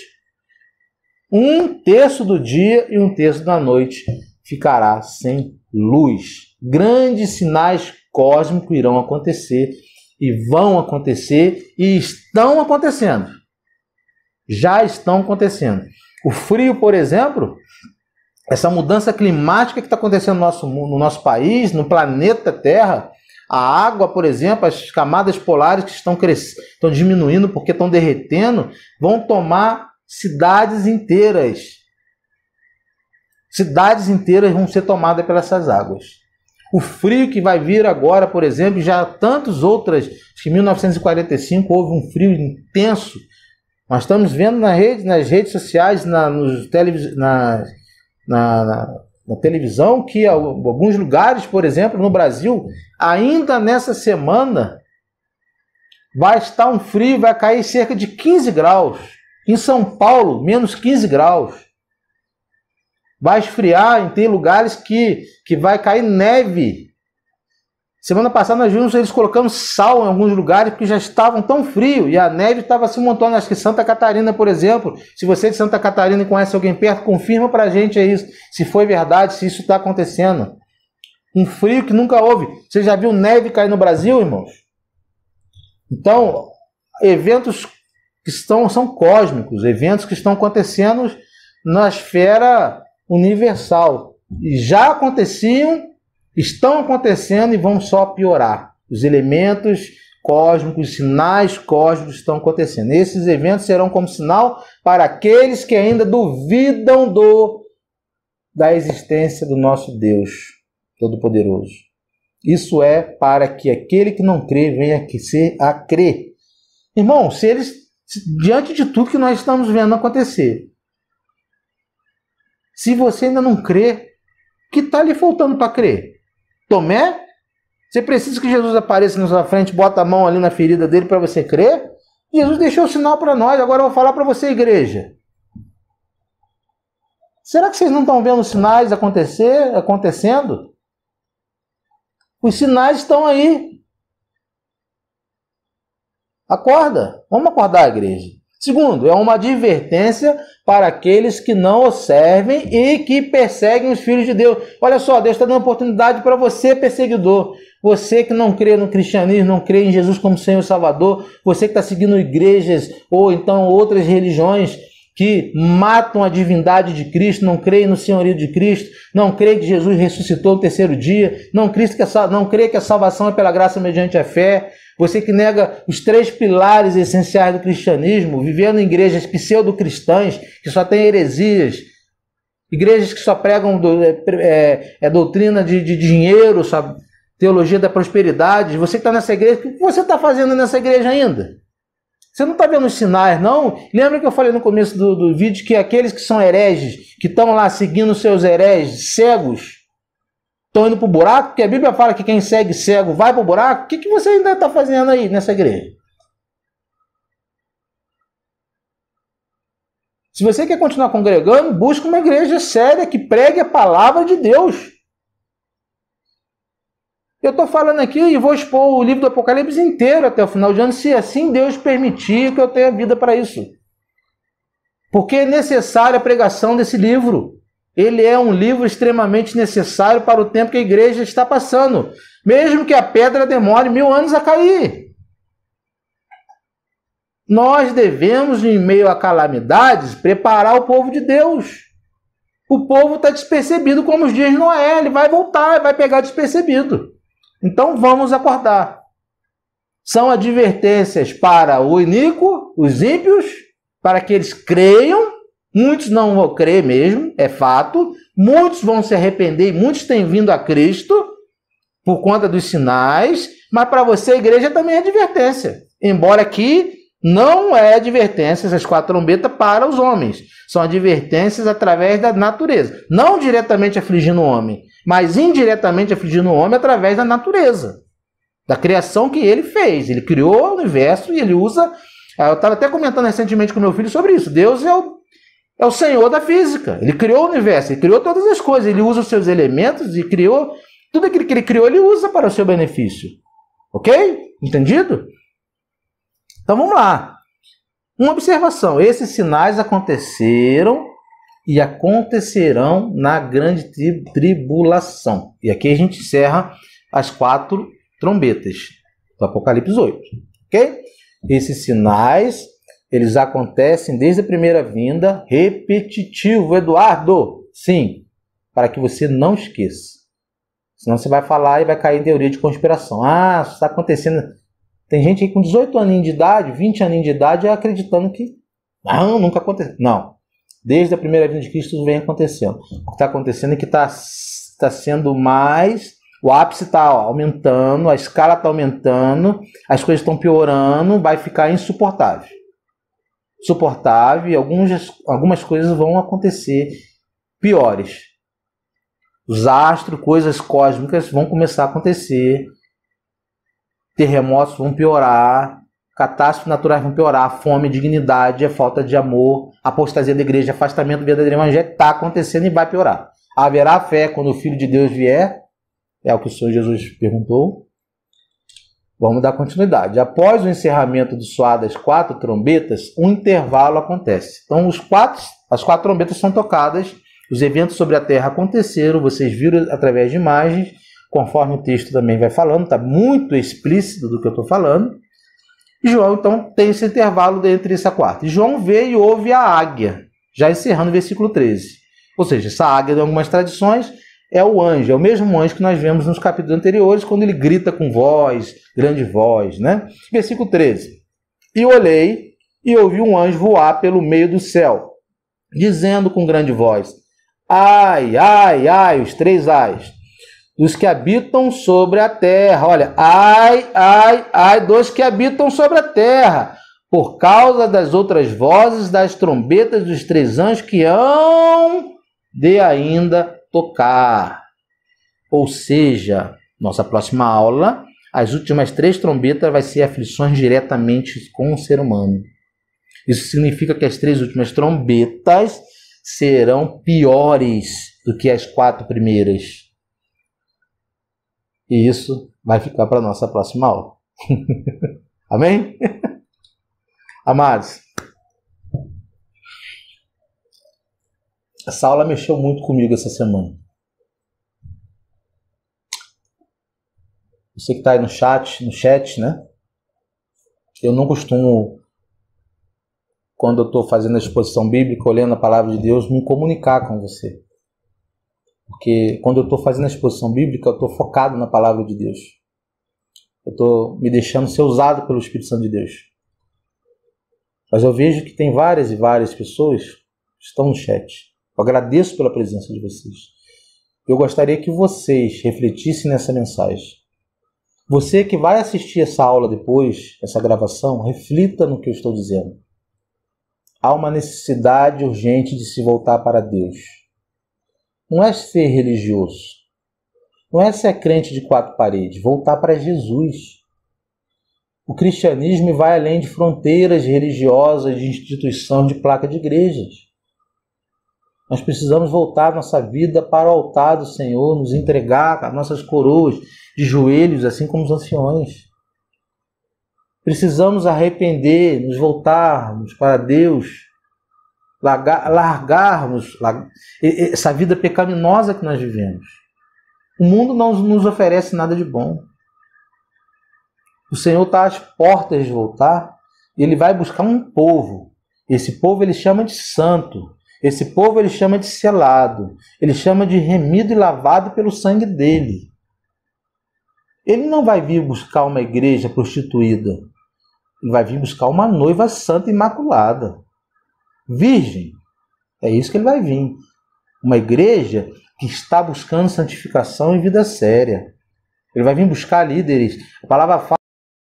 Um terço do dia e um terço da noite ficará sem luz. Grandes sinais cósmicos irão acontecer e vão acontecer e estão acontecendo. Já estão acontecendo. O frio, por exemplo, essa mudança climática que está acontecendo no nosso país, no planeta Terra, a água, por exemplo, as camadas polares que estão diminuindo porque estão derretendo, vão tomar cidades inteiras. Cidades inteiras vão ser tomadas pelas essas águas. O frio que vai vir agora, por exemplo, já tantas outras, acho que em 1945 houve um frio intenso. Nós estamos vendo nas redes sociais, na televisão, que alguns lugares, por exemplo, no Brasil, ainda nessa semana, vai estar um frio, vai cair cerca de 15 graus. Em São Paulo, menos 15 graus. Vai esfriar, tem lugares que vai cair neve. Semana passada nós vimos eles colocando sal em alguns lugares porque já estavam tão frio e a neve estava se montando. Acho que Santa Catarina, por exemplo. Se você é de Santa Catarina e conhece alguém perto, confirma pra gente aí se foi verdade, se isso está acontecendo. Um frio que nunca houve. Você já viu neve cair no Brasil, irmãos? Então, eventos que são cósmicos, eventos que estão acontecendo na esfera universal. E já aconteciam, estão acontecendo e vão só piorar. Os elementos cósmicos, sinais cósmicos estão acontecendo. Esses eventos serão como sinal para aqueles que ainda duvidam da existência do nosso Deus Todo-Poderoso. Isso é para que aquele que não crê venha a crer. Irmão, diante de tudo que nós estamos vendo acontecer, se você ainda não crê, o que está lhe faltando para crer? Tomé? Você precisa que Jesus apareça na sua frente, bota a mão ali na ferida dele para você crer? Jesus deixou o sinal para nós, agora eu vou falar para você, igreja. Será que vocês não estão vendo os sinais acontecendo? Os sinais estão aí. Acorda, vamos acordar, igreja. Segundo, é uma advertência para aqueles que não o servem e que perseguem os filhos de Deus. Olha só, Deus está dando oportunidade para você, perseguidor. Você que não crê no cristianismo, não crê em Jesus como Senhor e Salvador. Você que está seguindo igrejas ou então outras religiões que matam a divindade de Cristo, não crê no senhorio de Cristo, não crê que Jesus ressuscitou no terceiro dia, não crê que a salvação é pela graça mediante a fé. Você que nega os 3 pilares essenciais do cristianismo, vivendo em igrejas pseudo-cristãs, que só tem heresias, igrejas que só pregam doutrina de dinheiro, sabe? Teologia da prosperidade. Você que está nessa igreja, o que você está fazendo nessa igreja ainda? Você não está vendo os sinais, não? Lembra que eu falei no começo do vídeo que aqueles que são hereges, que estão lá seguindo seus hereges, cegos, estão indo para o buraco? Porque a Bíblia fala que quem segue cego vai para o buraco. O que você ainda está fazendo aí nessa igreja? Se você quer continuar congregando, busque uma igreja séria que pregue a palavra de Deus. Eu estou falando aqui e vou expor o livro do Apocalipse inteiro até o final de ano, se assim Deus permitir que eu tenha vida para isso. Porque é necessária a pregação desse livro. Ele é um livro extremamente necessário para o tempo que a igreja está passando. Mesmo que a pedra demore 1000 anos a cair. Nós devemos, em meio a calamidades, preparar o povo de Deus. O povo está despercebido como os dias de Noé. Ele vai voltar, vai pegar despercebido. Então vamos acordar. São advertências para o iníquo, os ímpios, para que eles creiam. Muitos não vão crer mesmo, é fato. Muitos vão se arrepender e muitos têm vindo a Cristo por conta dos sinais. Mas para você, a igreja também é advertência. Embora aqui não é advertências, as 4 trombetas para os homens. São advertências através da natureza. Não diretamente afligindo o homem, mas indiretamente afligindo o homem através da natureza. Da criação que ele fez. Ele criou o universo e ele usa... Eu estava até comentando recentemente com meu filho sobre isso. Deus é o Senhor da física. Ele criou o universo, ele criou todas as coisas. Ele usa os seus elementos e criou... Tudo aquilo que ele criou, ele usa para o seu benefício. Ok? Entendido? Então vamos lá. Uma observação. Esses sinais aconteceram e acontecerão na grande tribulação. E aqui a gente encerra as 4 trombetas do Apocalipse 8. Ok? Esses sinais, eles acontecem desde a primeira vinda. Repetitivo, Eduardo. Sim, para que você não esqueça. Senão você vai falar e vai cair em teoria de conspiração. Ah, isso está acontecendo... Tem gente aí com 18 aninhos de idade, 20 aninhos de idade, acreditando que não, nunca aconteceu. Não. Desde a primeira vinda de Cristo isso vem acontecendo. O que está acontecendo é que está sendo mais... O ápice está aumentando, a escala está aumentando, as coisas estão piorando, vai ficar insuportável. Suportável e algumas coisas vão acontecer piores. Os astros, coisas cósmicas vão começar a acontecer. Terremotos vão piorar, catástrofes naturais vão piorar, a fome, a dignidade, a falta de amor, a apostasia da igreja, afastamento do verdadeiro evangelho está acontecendo e vai piorar. Haverá fé quando o Filho de Deus vier? É o que o Senhor Jesus perguntou. Vamos dar continuidade. Após o encerramento do soar das 4 trombetas, um intervalo acontece. Então as 4 trombetas são tocadas, os eventos sobre a terra aconteceram, vocês viram através de imagens, conforme o texto também vai falando, está muito explícito do que eu estou falando. E João, então, tem esse intervalo entre essa 4. E João vê e ouve a águia, já encerrando o versículo 13. Ou seja, essa águia, em algumas tradições, é o anjo, é o mesmo anjo que nós vemos nos capítulos anteriores, quando ele grita com voz, grande voz, né? Versículo 13. E olhei e ouvi um anjo voar pelo meio do céu, dizendo com grande voz: ai, ai, ai, os 3 ais, dos que habitam sobre a terra. Olha, ai, ai, ai dos que habitam sobre a terra, por causa das outras vozes das trombetas dos 3 anjos que hão de ainda tocar. Ou seja, nossa próxima aula, as últimas 3 trombetas vai ser aflições diretamente com o ser humano. Isso significa que as 3 últimas trombetas serão piores do que as 4 primeiras. E isso vai ficar para a nossa próxima aula. Amém? Amados, essa aula mexeu muito comigo essa semana. Você que está aí no chat, né? Eu não costumo, quando eu estou fazendo a exposição bíblica, olhando a palavra de Deus, me comunicar com você. Porque quando eu estou fazendo a exposição bíblica, eu estou focado na palavra de Deus. Eu estou me deixando ser usado pelo Espírito Santo de Deus. Mas eu vejo que tem várias e várias pessoas que estão no chat. Eu agradeço pela presença de vocês. Eu gostaria que vocês refletissem nessa mensagem. Você que vai assistir essa aula depois, essa gravação, reflita no que eu estou dizendo. Há uma necessidade urgente de se voltar para Deus. Não é ser religioso. Não é ser crente de 4 paredes. Voltar para Jesus. O cristianismo vai além de fronteiras religiosas, de instituição, de placa de igrejas. Nós precisamos voltar nossa vida para o altar do Senhor, nos entregar as nossas coroas de joelhos, assim como os anciões. Precisamos arrepender, nos voltarmos para Deus, largarmos essa vida pecaminosa que nós vivemos. O mundo não nos oferece nada de bom. O Senhor está às portas de voltar e Ele vai buscar um povo. Esse povo Ele chama de santo. Esse povo Ele chama de selado. Ele chama de remido e lavado pelo sangue dEle. Ele não vai vir buscar uma igreja prostituída. Ele vai vir buscar uma noiva santa e imaculada. Virgem. É isso que ele vai vir. Uma igreja que está buscando santificação e vida séria. Ele vai vir buscar líderes. A palavra fala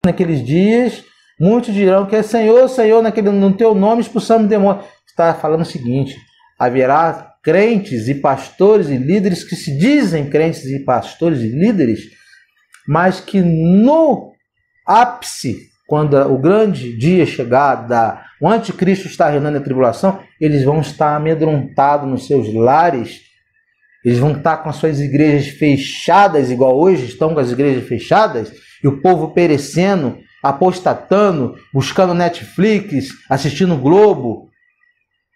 naqueles dias, muitos dirão que é Senhor, Senhor, no teu nome expulsamos demônios. Está falando o seguinte: haverá crentes e pastores e líderes que se dizem crentes e pastores e líderes, mas que no ápice, quando o grande dia chegar, o anticristo está reinando a tribulação, eles vão estar amedrontados nos seus lares, eles vão estar com as suas igrejas fechadas, igual hoje estão com as igrejas fechadas, e o povo perecendo, apostatando, buscando Netflix, assistindo Globo,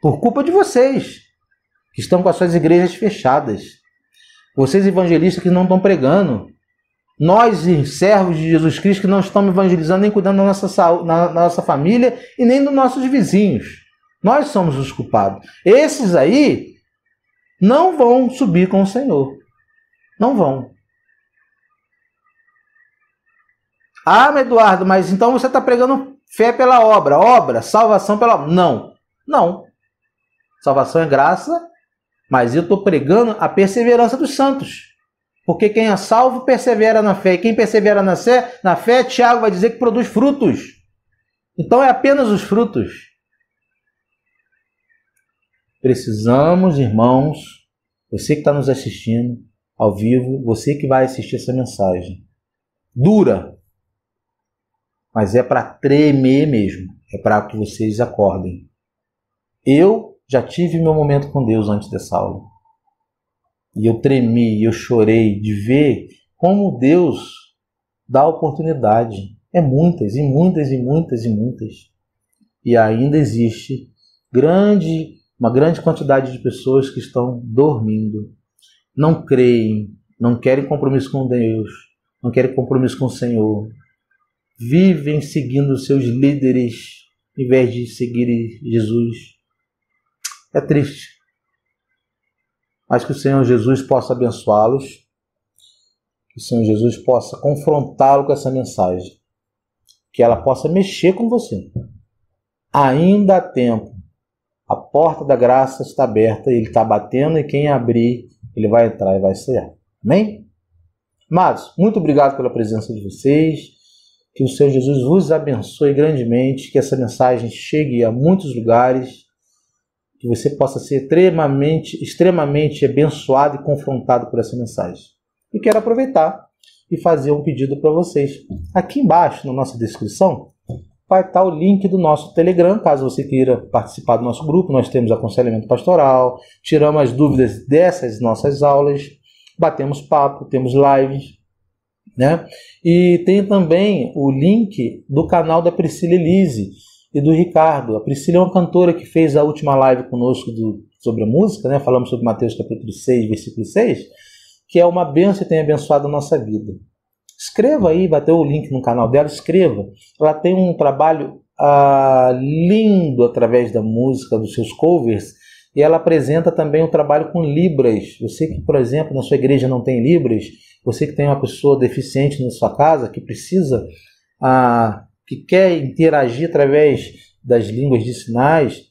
por culpa de vocês, que estão com as suas igrejas fechadas. Vocês evangelistas que não estão pregando. Nós, servos de Jesus Cristo, que não estamos evangelizando nem cuidando da nossa saúde, da nossa família e nem dos nossos vizinhos. Nós somos os culpados. Esses aí não vão subir com o Senhor. Não vão. Ah, Eduardo, mas então você está pregando fé pela obra, salvação pela obra. Não, não. Salvação é graça, mas eu estou pregando a perseverança dos santos. Porque quem é salvo persevera na fé. E quem persevera na fé, Tiago vai dizer que produz frutos. Então é apenas os frutos. Precisamos, irmãos, você que está nos assistindo ao vivo, você que vai assistir essa mensagem, dura, mas é para tremer mesmo, é para que vocês acordem. Eu já tive meu momento com Deus antes dessa aula. E eu tremi, eu chorei de ver como Deus dá oportunidade. É muitas, e muitas, e muitas, e muitas. E ainda existe uma grande quantidade de pessoas que estão dormindo. Não creem, não querem compromisso com Deus, não querem compromisso com o Senhor. Vivem seguindo os seus líderes em vez de seguir Jesus. É triste. Mas que o Senhor Jesus possa abençoá-los, que o Senhor Jesus possa confrontá-lo com essa mensagem, que ela possa mexer com você. Ainda há tempo, a porta da graça está aberta, ele está batendo e quem abrir, ele vai entrar e vai sair. Amém? Amados, muito obrigado pela presença de vocês, que o Senhor Jesus vos abençoe grandemente, que essa mensagem chegue a muitos lugares, que você possa ser extremamente abençoado e confrontado por essa mensagem. E quero aproveitar e fazer um pedido para vocês. Aqui embaixo, na nossa descrição, vai estar o link do nosso Telegram, caso você queira participar do nosso grupo. Nós temos aconselhamento pastoral, tiramos as dúvidas dessas nossas aulas, batemos papo, temos lives, né? E tem também o link do canal da Priscila Elise e do Ricardo. A Priscila é uma cantora que fez a última live conosco sobre a música, né? Falamos sobre Mateus capítulo 6, versículo 6, que é uma bênção e tem abençoado a nossa vida. Escreva aí, vai ter o link no canal dela, escreva. Ela tem um trabalho lindo através da música, dos seus covers, e ela apresenta também um trabalho com Libras. Você que, por exemplo, na sua igreja não tem Libras, você que tem uma pessoa deficiente na sua casa, que precisa, que quer interagir através das línguas de sinais,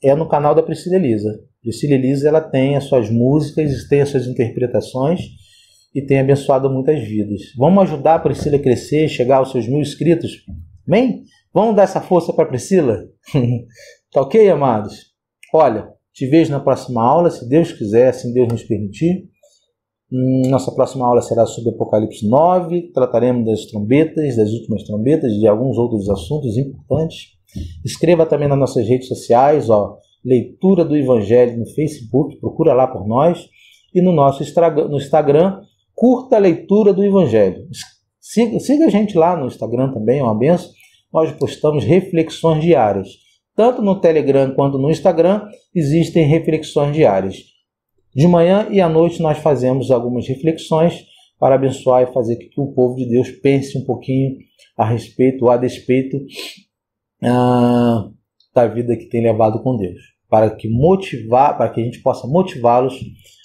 é no canal da Priscila Elisa. Priscila Elisa, ela tem as suas músicas, tem as suas interpretações e tem abençoado muitas vidas. Vamos ajudar a Priscila a crescer, chegar aos seus 1000 inscritos? Amém? Vamos dar essa força para a Priscila? Tá ok, amados? Olha, te vejo na próxima aula, se Deus quiser, se Deus nos permitir. Nossa próxima aula será sobre Apocalipse 9, trataremos das trombetas, das últimas trombetas, de alguns outros assuntos importantes. Escreva também nas nossas redes sociais, Leitura do Evangelho no Facebook, procura lá por nós, e no nosso Instagram, Curta a Leitura do Evangelho. Siga a gente lá no Instagram também, é uma benção. Nós postamos reflexões diárias. Tanto no Telegram quanto no Instagram existem reflexões diárias. De manhã e à noite nós fazemos algumas reflexões para abençoar e fazer com que o povo de Deus pense um pouquinho a respeito ou a despeito da vida que tem levado com Deus, para que a gente possa motivá-los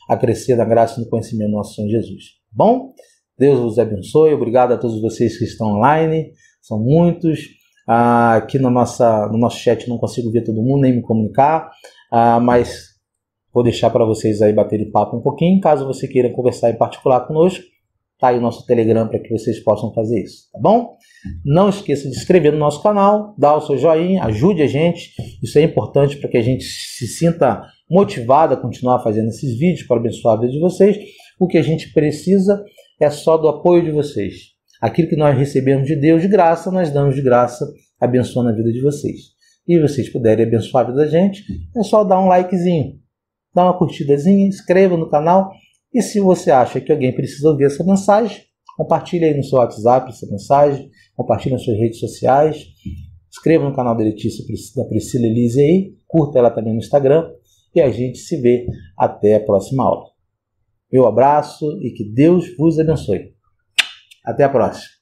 a crescer na graça e no conhecimento do nosso Senhor Jesus. Bom? Deus vos abençoe. Obrigado a todos vocês que estão online. São muitos. Aqui no nosso chat não consigo ver todo mundo, nem me comunicar, mas vou deixar para vocês aí baterem papo um pouquinho. Caso você queira conversar em particular conosco, tá aí o nosso Telegram para que vocês possam fazer isso, tá bom? Não esqueça de se inscrever no nosso canal, dar o seu joinha, ajude a gente. Isso é importante para que a gente se sinta motivado a continuar fazendo esses vídeos para abençoar a vida de vocês. O que a gente precisa é só do apoio de vocês. Aquilo que nós recebemos de Deus de graça, nós damos de graça, abençoando a vida de vocês. E vocês puderem abençoar a vida da gente, é só dar um likezinho, dar uma curtidazinha, inscreva no canal. E se você acha que alguém precisa ouvir essa mensagem, compartilhe aí no seu WhatsApp essa mensagem, compartilhe nas suas redes sociais, inscreva no canal da Letícia, da Priscila Elise aí, curta ela também no Instagram e a gente se vê até a próxima aula. Meu abraço e que Deus vos abençoe. Até a próxima.